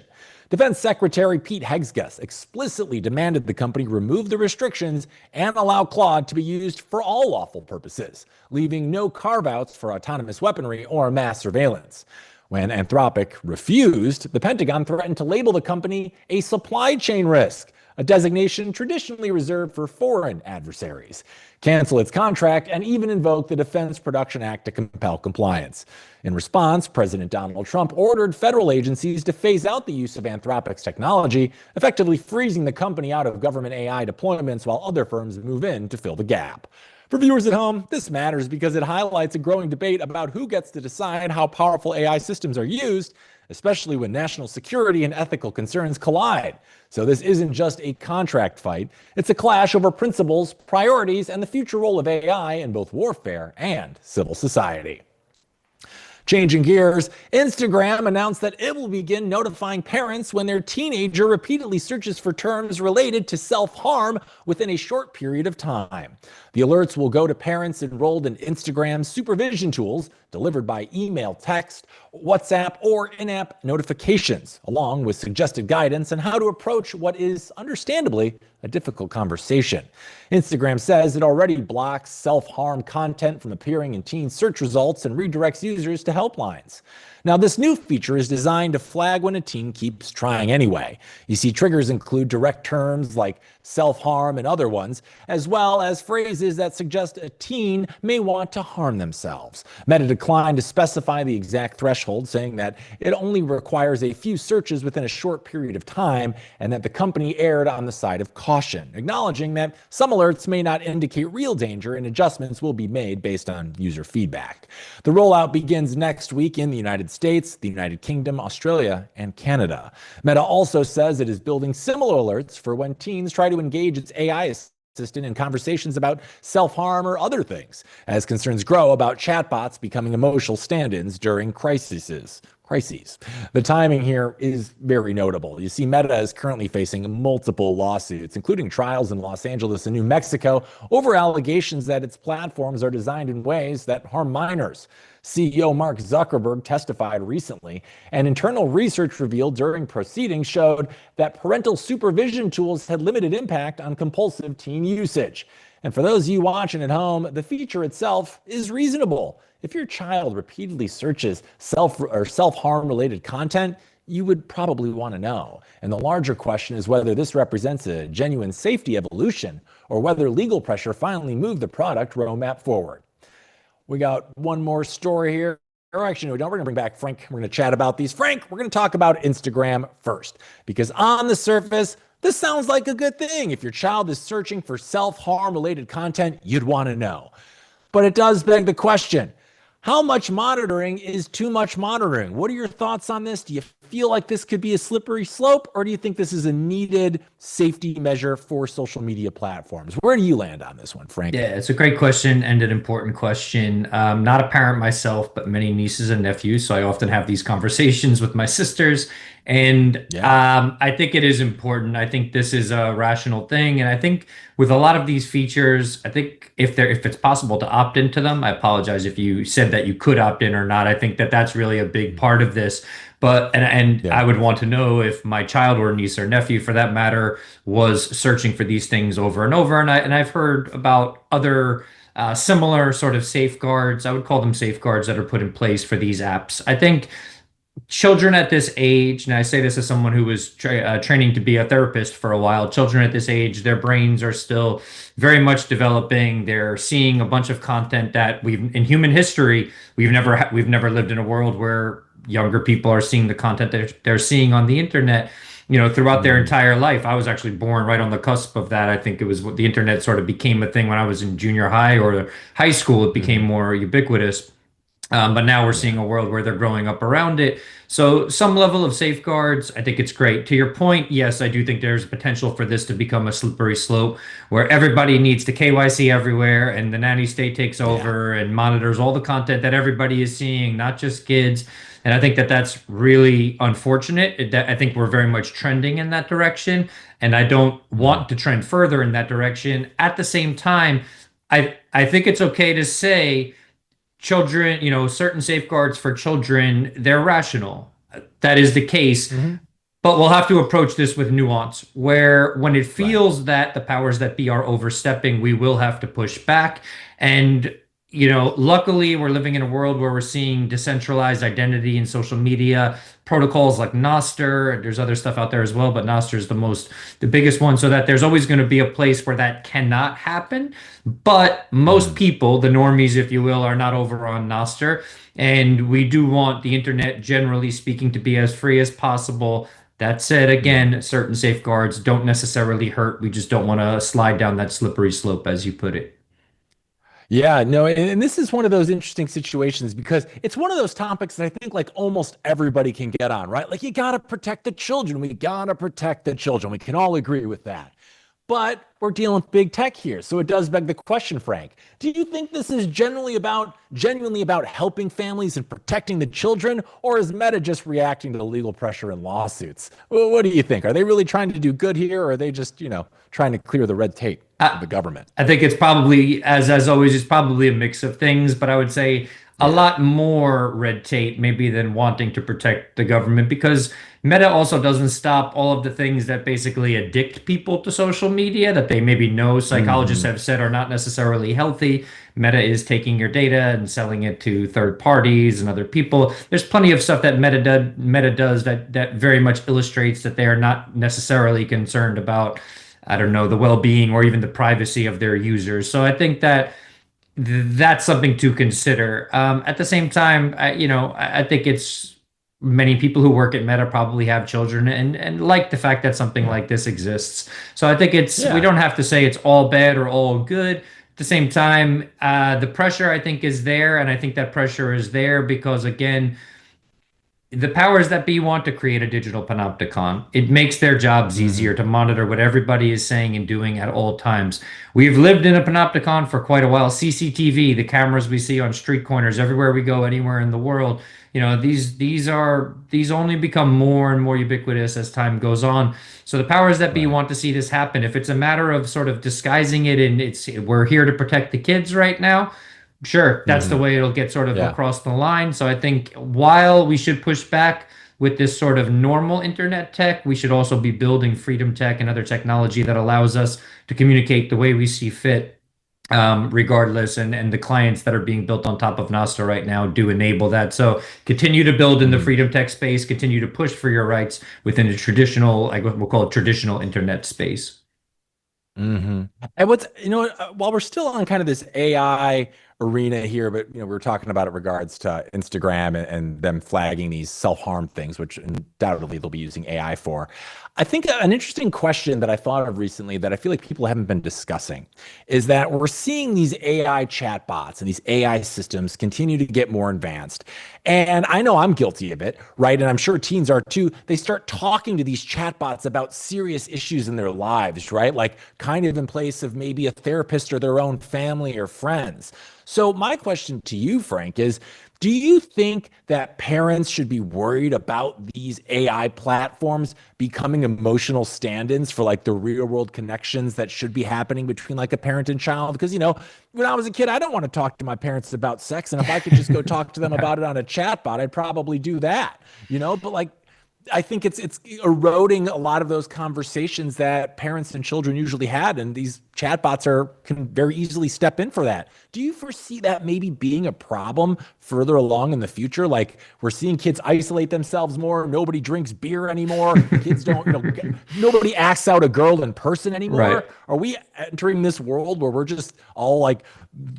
Defense Secretary Pete Hegseth explicitly demanded the company remove the restrictions and allow Claude to be used for all lawful purposes, leaving no carve-outs for autonomous weaponry or mass surveillance. When Anthropic refused, the Pentagon threatened to label the company a supply chain risk, a designation traditionally reserved for foreign adversaries, cancel its contract, and even invoke the Defense Production Act to compel compliance. In response, President Donald Trump ordered federal agencies to phase out the use of Anthropic's technology, effectively freezing the company out of government AI deployments while other firms move in to fill the gap. For viewers at home, this matters because it highlights a growing debate about who gets to decide how powerful AI systems are used, especially when national security and ethical concerns collide. So this isn't just a contract fight, it's a clash over principles, priorities, and the future role of AI in both warfare and civil society. Changing gears, Instagram announced that it will begin notifying parents when their teenager repeatedly searches for terms related to self-harm within a short period of time. The alerts will go to parents enrolled in Instagram's supervision tools delivered by email, text, WhatsApp, or in-app notifications, along with suggested guidance on how to approach what is understandably a difficult conversation. Instagram says it already blocks self-harm content from appearing in teen search results and redirects users to helplines. Now, this new feature is designed to flag when a teen keeps trying anyway. You see, triggers include direct terms like self-harm and other ones, as well as phrases that suggest a teen may want to harm themselves. Meta declined to specify the exact threshold, saying that it only requires a few searches within a short period of time and that the company erred on the side of caution, acknowledging that some alerts may not indicate real danger and adjustments will be made based on user feedback. The rollout begins next week in the United States, the United Kingdom, Australia, and Canada. Meta also says it is building similar alerts for when teens try to engage its AI assistant in conversations about self-harm or other things, as concerns grow about chatbots becoming emotional stand-ins during crises. The timing here is very notable. You see, Meta is currently facing multiple lawsuits, including trials in Los Angeles and New Mexico, over allegations that its platforms are designed in ways that harm minors. CEO Mark Zuckerberg testified recently, and internal research revealed during proceedings showed that parental supervision tools had limited impact on compulsive teen usage. And for those of you watching at home, the feature itself is reasonable. If your child repeatedly searches self-harm related content, you would probably want to know. And the larger question is whether this represents a genuine safety evolution or whether legal pressure finally moved the product roadmap forward. We got one more story here. Or actually, no, we don't. We're going to bring back Frank. We're going to chat about these. Frank, we're going to talk about Instagram first, because on the surface, this sounds like a good thing. If your child is searching for self-harm related content, you'd want to know. But it does beg the question, how much monitoring is too much monitoring? What are your thoughts on this? Do you feel like this could be a slippery slope, or do you think this is a needed safety measure for social media platforms? Where do you land on this one, Frank? Yeah, it's a great question and an important question. Not a parent myself, but many nieces and nephews, so I often have these conversations with my sisters. And I think it is important. I think this is a rational thing. And I think with a lot of these features, I think if it's possible to opt into them, I apologize if you said that you could opt in or not. I think that that's really a big part of this. But I would want to know if my child or niece or nephew, for that matter, was searching for these things over and over. And I've heard about other similar sort of safeguards. I would call them safeguards that are put in place for these apps. I think children at this age, and I say this as someone who was training to be a therapist for a while, children at this age, their brains are still very much developing. They're seeing a bunch of content that in human history, we've never lived in a world where younger people are seeing the content that they're seeing on the internet, throughout their entire life. I was actually born right on the cusp of that. I think it was the internet sort of became a thing when I was in junior high or high school. It became more ubiquitous. But now we're seeing a world where they're growing up around it. So some level of safeguards, I think it's great. To your point, yes, I do think there's potential for this to become a slippery slope where everybody needs to KYC everywhere and the nanny state takes over and monitors all the content that everybody is seeing, not just kids. And I think that that's really unfortunate. I think we're very much trending in that direction. And I don't want to trend further in that direction. At the same time, I think it's okay to say, children, certain safeguards for children, they're rational. That is the case. But we'll have to approach this with nuance, where when it feels that the powers that be are overstepping, we will have to push back. And, luckily, we're living in a world where we're seeing decentralized identity in social media, protocols like Nostr. There's other stuff out there as well, but Nostr is the biggest one, so that there's always going to be a place where that cannot happen. But most people, the normies, if you will, are not over on Nostr. And we do want the internet, generally speaking, to be as free as possible. That said, again, certain safeguards don't necessarily hurt. We just don't want to slide down that slippery slope, as you put it. Yeah, no, and this is one of those interesting situations because it's one of those topics that I think like almost everybody can get on, right? Like you got to protect the children. We got to protect the children. We can all agree with that. But we're dealing with big tech here. So it does beg the question, Frank, do you think this is genuinely about helping families and protecting the children? Or is Meta just reacting to legal pressure and lawsuits? Well, what do you think? Are they really trying to do good here? Or are they just, trying to clear the red tape of the government? I think it's probably, as always, it's probably a mix of things. But I would say a lot more red tape maybe than wanting to protect the government, because Meta also doesn't stop all of the things that basically addict people to social media that they maybe know psychologists have said are not necessarily healthy. Meta is taking your data and selling it to third parties and other people. There's plenty of stuff that Meta does that very much illustrates that they are not necessarily concerned about, I don't know, the well-being or even the privacy of their users. So I think that that's something to consider. At the same time, I think it's many people who work at Meta probably have children and like the fact that something like this exists. So I think we don't have to say it's all bad or all good. At the same time, the pressure I think is there, and I think that pressure is there because, again, the powers that be want to create a digital panopticon. It makes their jobs easier to monitor what everybody is saying and doing at all times. We've lived in a panopticon for quite a while. CCTV, the cameras we see on street corners, everywhere we go, anywhere in the world, these only become more and more ubiquitous as time goes on. So the powers that be want to see this happen. If it's a matter of sort of disguising it and we're here to protect the kids right now, sure, that's the way it'll get sort of across the line. So I think while we should push back with this sort of normal internet tech, we should also be building freedom tech and other technology that allows us to communicate the way we see fit, regardless. And the clients that are being built on top of Nostr right now do enable that. So continue to build in the freedom tech space, continue to push for your rights within a traditional, like what we'll call traditional internet space. And what's, while we're still on kind of this AI arena here, but we're talking about it regards to Instagram and them flagging these self-harm things, which undoubtedly they'll be using AI for. I think an interesting question that I thought of recently that I feel like people haven't been discussing is that we're seeing these AI chatbots and these AI systems continue to get more advanced. And I know I'm guilty of it, right? And I'm sure teens are too. They start talking to these chatbots about serious issues in their lives, right? Like kind of in place of maybe a therapist or their own family or friends. So my question to you, Frank, is do you think that parents should be worried about these AI platforms becoming emotional stand-ins for like the real world connections that should be happening between like a parent and child? Because, when I was a kid, I don't want to talk to my parents about sex. And if I could just go talk to them about it on a chatbot, I'd probably do that, but like, I think it's eroding a lot of those conversations that parents and children usually had, and these chatbots can very easily step in for that. Do you foresee that maybe being a problem further along in the future? Like we're seeing kids isolate themselves more. Nobody drinks beer anymore. Kids don't, nobody asks out a girl in person anymore. Right. Are we entering this world where we're just all like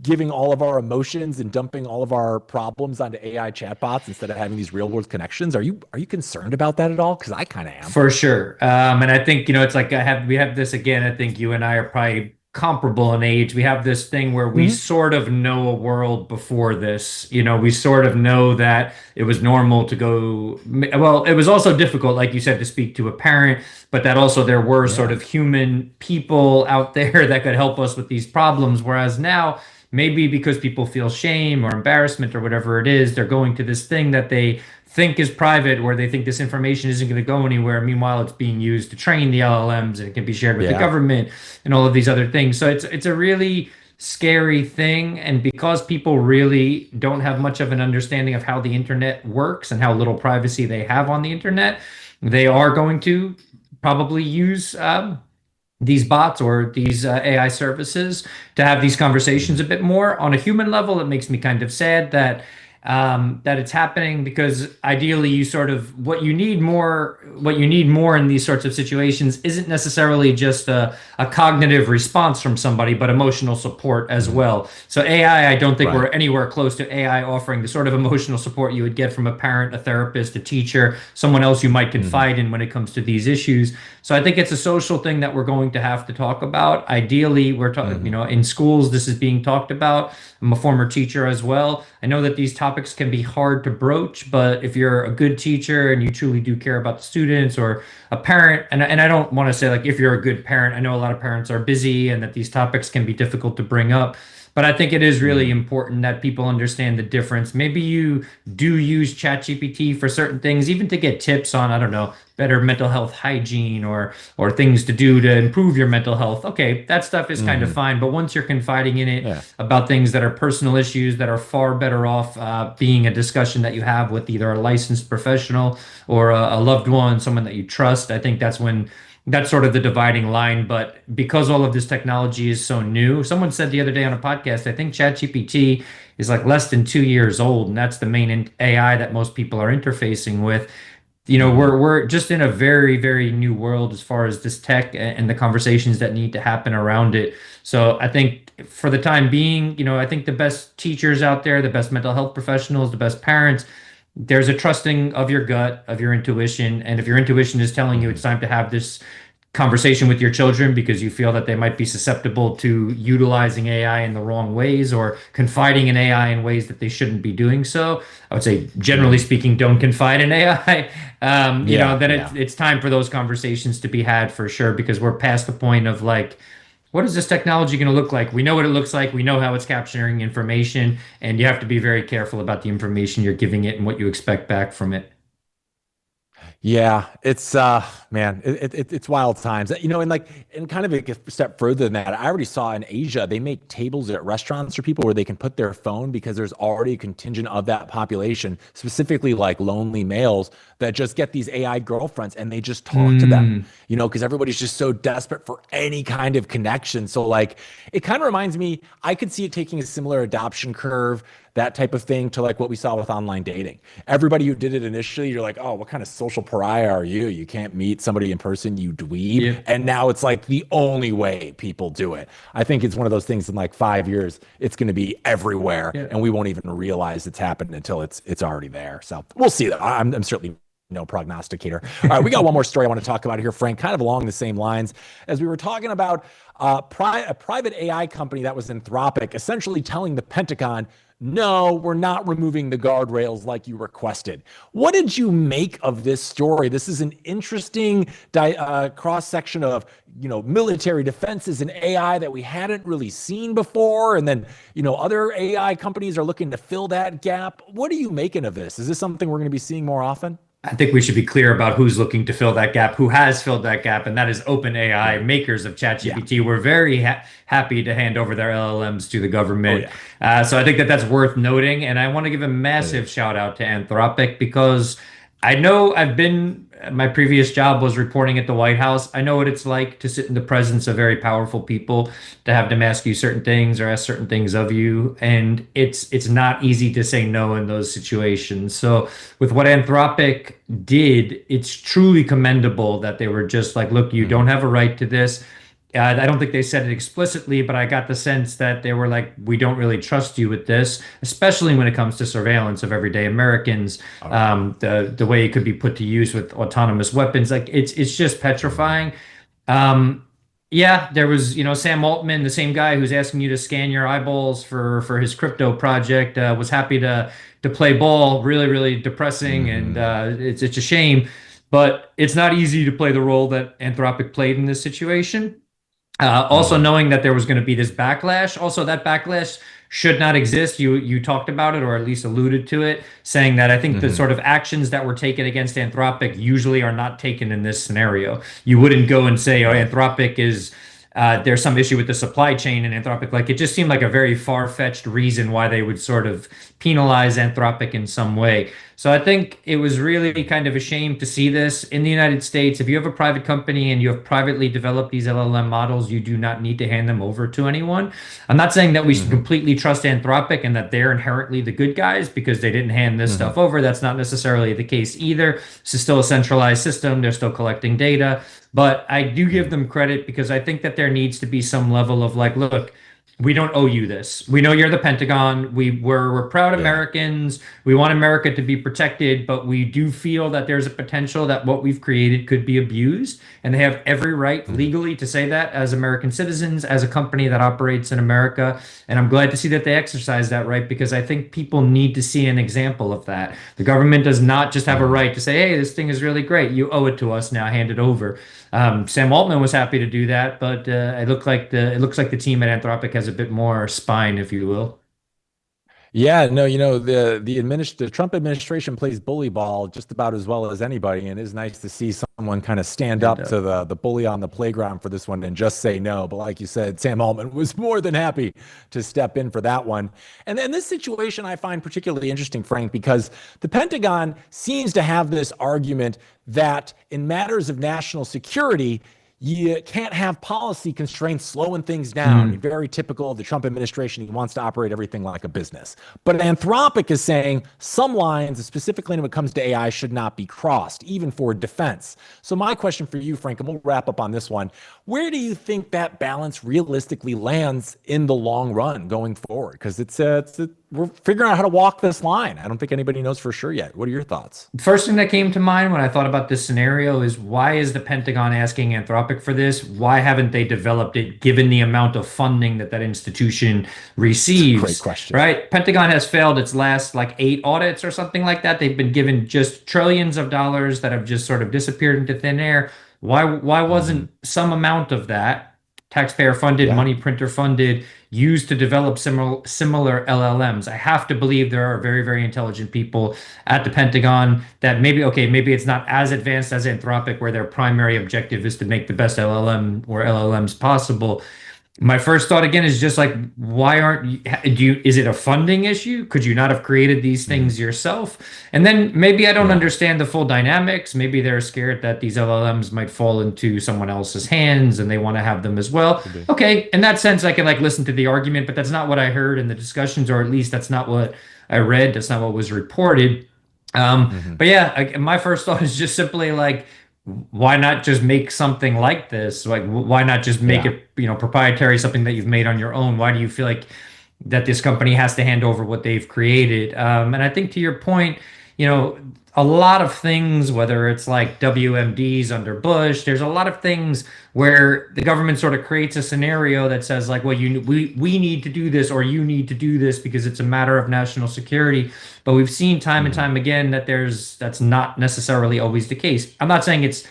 giving all of our emotions and dumping all of our problems onto AI chatbots instead of having these real world connections? Are you concerned about that at all? Because I kind of am. For sure. And I think, it's like we have this again. I think you and I are probably comparable in age. We have this thing where we sort of know a world before this. We sort of know that it was normal to go. Well, it was also difficult, like you said, to speak to a parent, but that also there were sort of human people out there that could help us with these problems. Whereas now, maybe because people feel shame or embarrassment or whatever it is, they're going to this thing that they think is private, where they think this information isn't going to go anywhere. Meanwhile, it's being used to train the LLMs, and it can be shared with the government and all of these other things. So it's a really scary thing. And because people really don't have much of an understanding of how the internet works and how little privacy they have on the internet, they are going to probably use these bots or these AI services to have these conversations a bit more. On a human level, it makes me kind of sad that it's happening, because ideally you sort of what you need more in these sorts of situations isn't necessarily just a cognitive response from somebody, but emotional support as well. So AI, I don't think we're anywhere close to AI offering the sort of emotional support you would get from a parent, a therapist, a teacher, someone else you might confide in when it comes to these issues. So I think it's a social thing that we're going to have to talk about. Ideally, we're talking, in schools, this is being talked about. I'm a former teacher as well. I know that these topics can be hard to broach, but if you're a good teacher and you truly do care about the students, or a parent, and I don't want to say like if you're a good parent, I know a lot of parents are busy and that these topics can be difficult to bring up. But I think it is really important that people understand the difference. Maybe you do use ChatGPT for certain things, even to get tips on, I don't know, better mental health hygiene or things to do to improve your mental health. Okay, that stuff is kind of fine. But once you're confiding in it about things that are personal issues that are far better off being a discussion that you have with either a licensed professional or a loved one, someone that you trust, I think that's sort of the dividing line. But because all of this technology is so new, someone said the other day on a podcast, I think ChatGPT is like less than 2 years old, and that's the main AI that most people are interfacing with. We're just in a very, very new world as far as this tech and the conversations that need to happen around it. So I think for the time being, I think the best teachers out there, the best mental health professionals, the best parents, there's a trusting of your gut, of your intuition. And if your intuition is telling you it's time to have this conversation with your children because you feel that they might be susceptible to utilizing AI in the wrong ways or confiding in AI in ways that they shouldn't be doing so, I would say, generally speaking, don't confide in AI. It's time for those conversations to be had for sure, because we're past the point of like, what is this technology going to look like? We know what it looks like. We know how it's capturing information, and you have to be very careful about the information you're giving it and what you expect back from it. Yeah, it's man, it's wild times, and kind of a step further than that. I already saw in Asia, they make tables at restaurants for people where they can put their phone, because there's already a contingent of that population, specifically like lonely males, that just get these AI girlfriends and they just talk to them, because everybody's just so desperate for any kind of connection. So like, it kind of reminds me, I could see it taking a similar adoption curve, that type of thing, to like what we saw with online dating. Everybody who did it initially, you're like, oh, what kind of social pariah are you? You can't meet somebody in person, you dweeb. Yeah. And now it's like the only way people do it. I think it's one of those things in like 5 years, it's going to be everywhere, and we won't even realize it's happened until it's already there. So we'll see. I'm certainly no prognosticator. All right, we got one more story I want to talk about here, Frank, kind of along the same lines as we were talking about a private AI company that was Anthropic, essentially telling the Pentagon, no, we're not removing the guardrails like you requested. What did you make of this story? This is an interesting cross-section of, military defenses and AI that we hadn't really seen before. And then, other AI companies are looking to fill that gap. What are you making of this? Is this something we're going to be seeing more often? I think we should be clear about who's looking to fill that gap, who has filled that gap, and that is OpenAI, makers of ChatGPT. We're very happy to hand over their LLMs to the government. So I think that's worth noting, and I want to give a massive shout out to Anthropic, because I know I've been my previous job was reporting at the White House. I know what it's like to sit in the presence of very powerful people, to have them ask you certain things or ask certain things of you, and it's not easy to say no in those situations. So with what Anthropic did, it's truly commendable that they were just like, look, you don't have a right to this. I don't think they said it explicitly, but I got the sense that they were like, we don't really trust you with this, especially when it comes to surveillance of everyday Americans. The way it could be put to use with autonomous weapons, like it's just petrifying. Yeah, there was, Sam Altman, the same guy who's asking you to scan your eyeballs for his crypto project, was happy to play ball. Really, really depressing, and it's a shame. But it's not easy to play the role that Anthropic played in this situation. Also knowing that there was going to be this backlash. Also, that backlash should not exist. You talked about it, or at least alluded to it, saying that I think the sort of actions that were taken against Anthropic usually are not taken in this scenario. You wouldn't go and say, oh, Anthropic is there's some issue with the supply chain and Anthropic. Like, it just seemed like a very far-fetched reason why they would sort of penalize Anthropic in some way. So I think it was really kind of a shame to see this in the United States. If you have a private company and you have privately developed these LLM models, you do not need to hand them over to anyone. I'm not saying that we should completely trust Anthropic and that they're inherently the good guys because they didn't hand this stuff over. That's not necessarily the case either. This is still a centralized system. They're still collecting data. But I do give them credit because I think that there needs to be some level of like, look, we don't owe you this. We know you're the Pentagon. We're proud Americans. We want America to be protected, but we do feel that there's a potential that what we've created could be abused. And they have every right legally to say that as American citizens, as a company that operates in America. And I'm glad to see that they exercise that right, because I think people need to see an example of that. The government does not just have a right to say, hey, this thing is really great. You owe it to us. Now hand it over. Sam Altman was happy to do that, but it looks like the team at Anthropic has a bit more spine, if you will. Yeah, no, the Trump administration plays bully ball just about as well as anybody, and it is nice to see someone kind of stand up to the bully on the playground for this one and just say no. But like you said, Sam Altman was more than happy to step in for that one. And then this situation I find particularly interesting, Frank, because the Pentagon seems to have this argument that in matters of national security, you can't have policy constraints slowing things down. Very typical of the Trump administration. He wants to operate everything like a business. But Anthropic is saying some lines, specifically when it comes to AI, should not be crossed, even for defense. So my question for you, Frank, and we'll wrap up on this one. Where do you think that balance realistically lands in the long run going forward? Because we're figuring out how to walk this line. I don't think anybody knows for sure yet. What are your thoughts? First thing that came to mind when I thought about this scenario is, why is the Pentagon asking Anthropic for this? Why haven't they developed it, given the amount of funding that institution receives? Great question. Right? Pentagon has failed its last 8 audits or something like that. They've been given just trillions of dollars that have just sort of disappeared into thin air. Why wasn't some amount of that, taxpayer funded, money printer funded, used to develop similar LLMs? I have to believe there are very, very intelligent people at the Pentagon that maybe it's not as advanced as Anthropic, where their primary objective is to make the best LLM or LLMs possible. My first thought again is just like, why is it a funding issue? Could you not have created these things yourself? And then maybe I don't understand the full dynamics. Maybe they're scared that these LLMs might fall into someone else's hands and they want to have them as well. Okay, in that sense, I can listen to the argument, but that's not what I heard in the discussions, or at least that's not what I read. That's not what was reported. But yeah, my first thought is just simply why not just make something like this? Why not just make it, proprietary, something that you've made on your own? Why do you feel like that this company has to hand over what they've created? And I think to your point, a lot of things, whether it's like WMDs under Bush, there's a lot of things where the government sort of creates a scenario that says we need to do this, or you need to do this because it's a matter of national security. But we've seen time and time again that that's not necessarily always the case. I'm not saying it's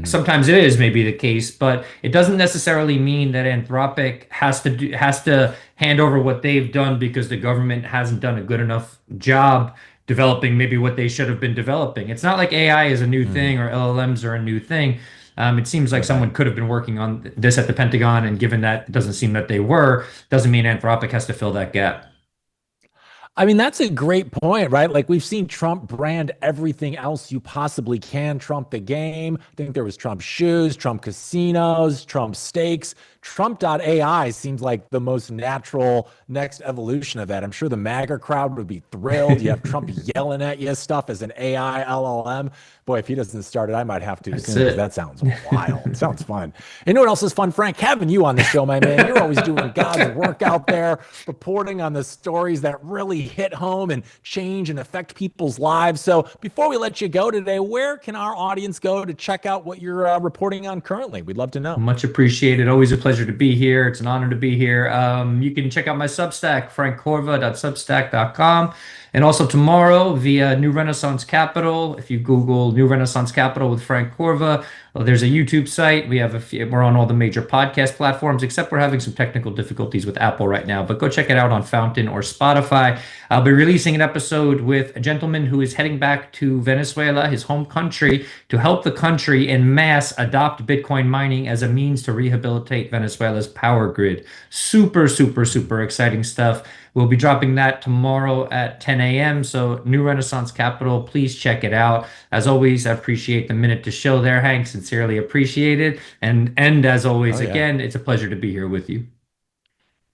sometimes it is maybe the case, but it doesn't necessarily mean that Anthropic has to hand over what they've done because the government hasn't done a good enough job developing maybe what they should have been developing. It's not like AI is a new thing or LLMs are a new thing. It seems like someone could have been working on this at the Pentagon, and given that it doesn't seem that they were, doesn't mean Anthropic has to fill that gap. I mean, that's a great point, right? Like we've seen Trump brand everything else you possibly can. Trump the game. I think there was Trump shoes, Trump casinos, Trump steaks. Trump.ai seems like the most natural next evolution of that. I'm sure the MAGA crowd would be thrilled. You have Trump yelling at you stuff as an AI LLM. Boy, if he doesn't start it, I might have to soon, because that sounds wild. It sounds fun. And you know what else is fun, Frank? Having you on the show, my man. You're always doing God's work out there, reporting on the stories that really hit home and change and affect people's lives. So before we let you go today, where can our audience go to check out what you're reporting on currently? We'd love to know. Much appreciated. Always a pleasure to be here. It's an honor to be here. You can check out my Substack, frankcorva.substack.com. And also tomorrow via New Renaissance Capital. If you Google New Renaissance Capital with Frank Corva, there's a YouTube site. We're on all the major podcast platforms, except we're having some technical difficulties with Apple right now. But go check it out on Fountain or Spotify. I'll be releasing an episode with a gentleman who is heading back to Venezuela, his home country, to help the country en masse adopt Bitcoin mining as a means to rehabilitate Venezuela's power grid. Super, super, super exciting stuff. We'll be dropping that tomorrow at 10 a.m. So New Renaissance Capital, please check it out. As always, I appreciate the minute to show there, Hank. Sincerely appreciated. And as always, again, it's a pleasure to be here with you.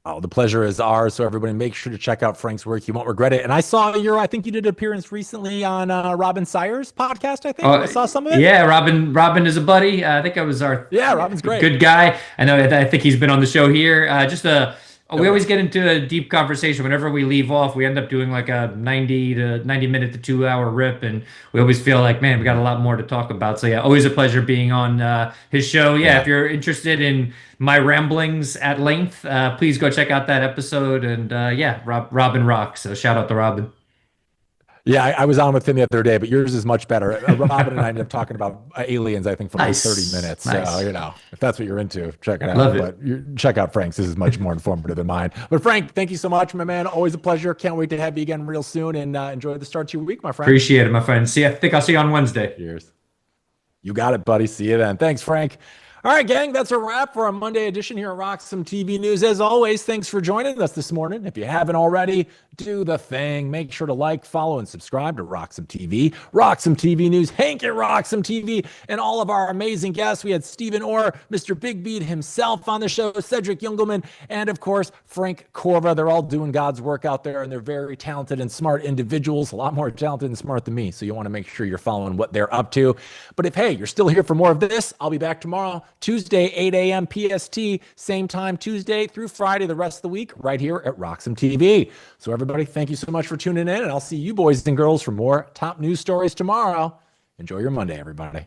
Oh, the pleasure is ours. So everybody make sure to check out Frank's work. You won't regret it. And I saw I think you did an appearance recently on Robin Sayers' podcast, I think. I saw some of it. Yeah, Robin is a buddy. I think I was Robin's great. Good guy. I think he's been on the show here. We always get into a deep conversation. Whenever we leave off, we end up doing like a 90 minute to 2 hour rip. And we always feel like, man, we got a lot more to talk about. So yeah, always a pleasure being on his show. Yeah, if you're interested in my ramblings at length, please go check out that episode. And Robin rocks. So shout out to Robin. Yeah, I was on with him the other day, but yours is much better. Robin and I ended up talking about aliens, I think, for like 30 minutes. Nice. So, if that's what you're into, check it out. Love it. But check out Frank's. This is much more informative than mine. But Frank, thank you so much, my man. Always a pleasure. Can't wait to have you again real soon, and enjoy the start to your week, my friend. Appreciate it, my friend. I think I'll see you on Wednesday. Cheers. You got it, buddy. See you then. Thanks, Frank. All right, gang, that's a wrap for our Monday edition here at Roxom TV News. As always, thanks for joining us this morning. If you haven't already, do the thing. Make sure to like, follow, and subscribe to Roxom TV, Roxom TV News, Hank at Roxom TV, and all of our amazing guests. We had Steven Orr, Mr. Big Beat himself on the show, Cedric Youngelman, and of course, Frank Corva. They're all doing God's work out there, and they're very talented and smart individuals, a lot more talented and smart than me. So you want to make sure you're following what they're up to. But if, hey, you're still here for more of this, I'll be back tomorrow, Tuesday, 8 a.m. PST, same time Tuesday through Friday, the rest of the week, right here at Roxom TV. So everybody, thank you so much for tuning in, and I'll see you boys and girls for more top news stories tomorrow. Enjoy your Monday, everybody.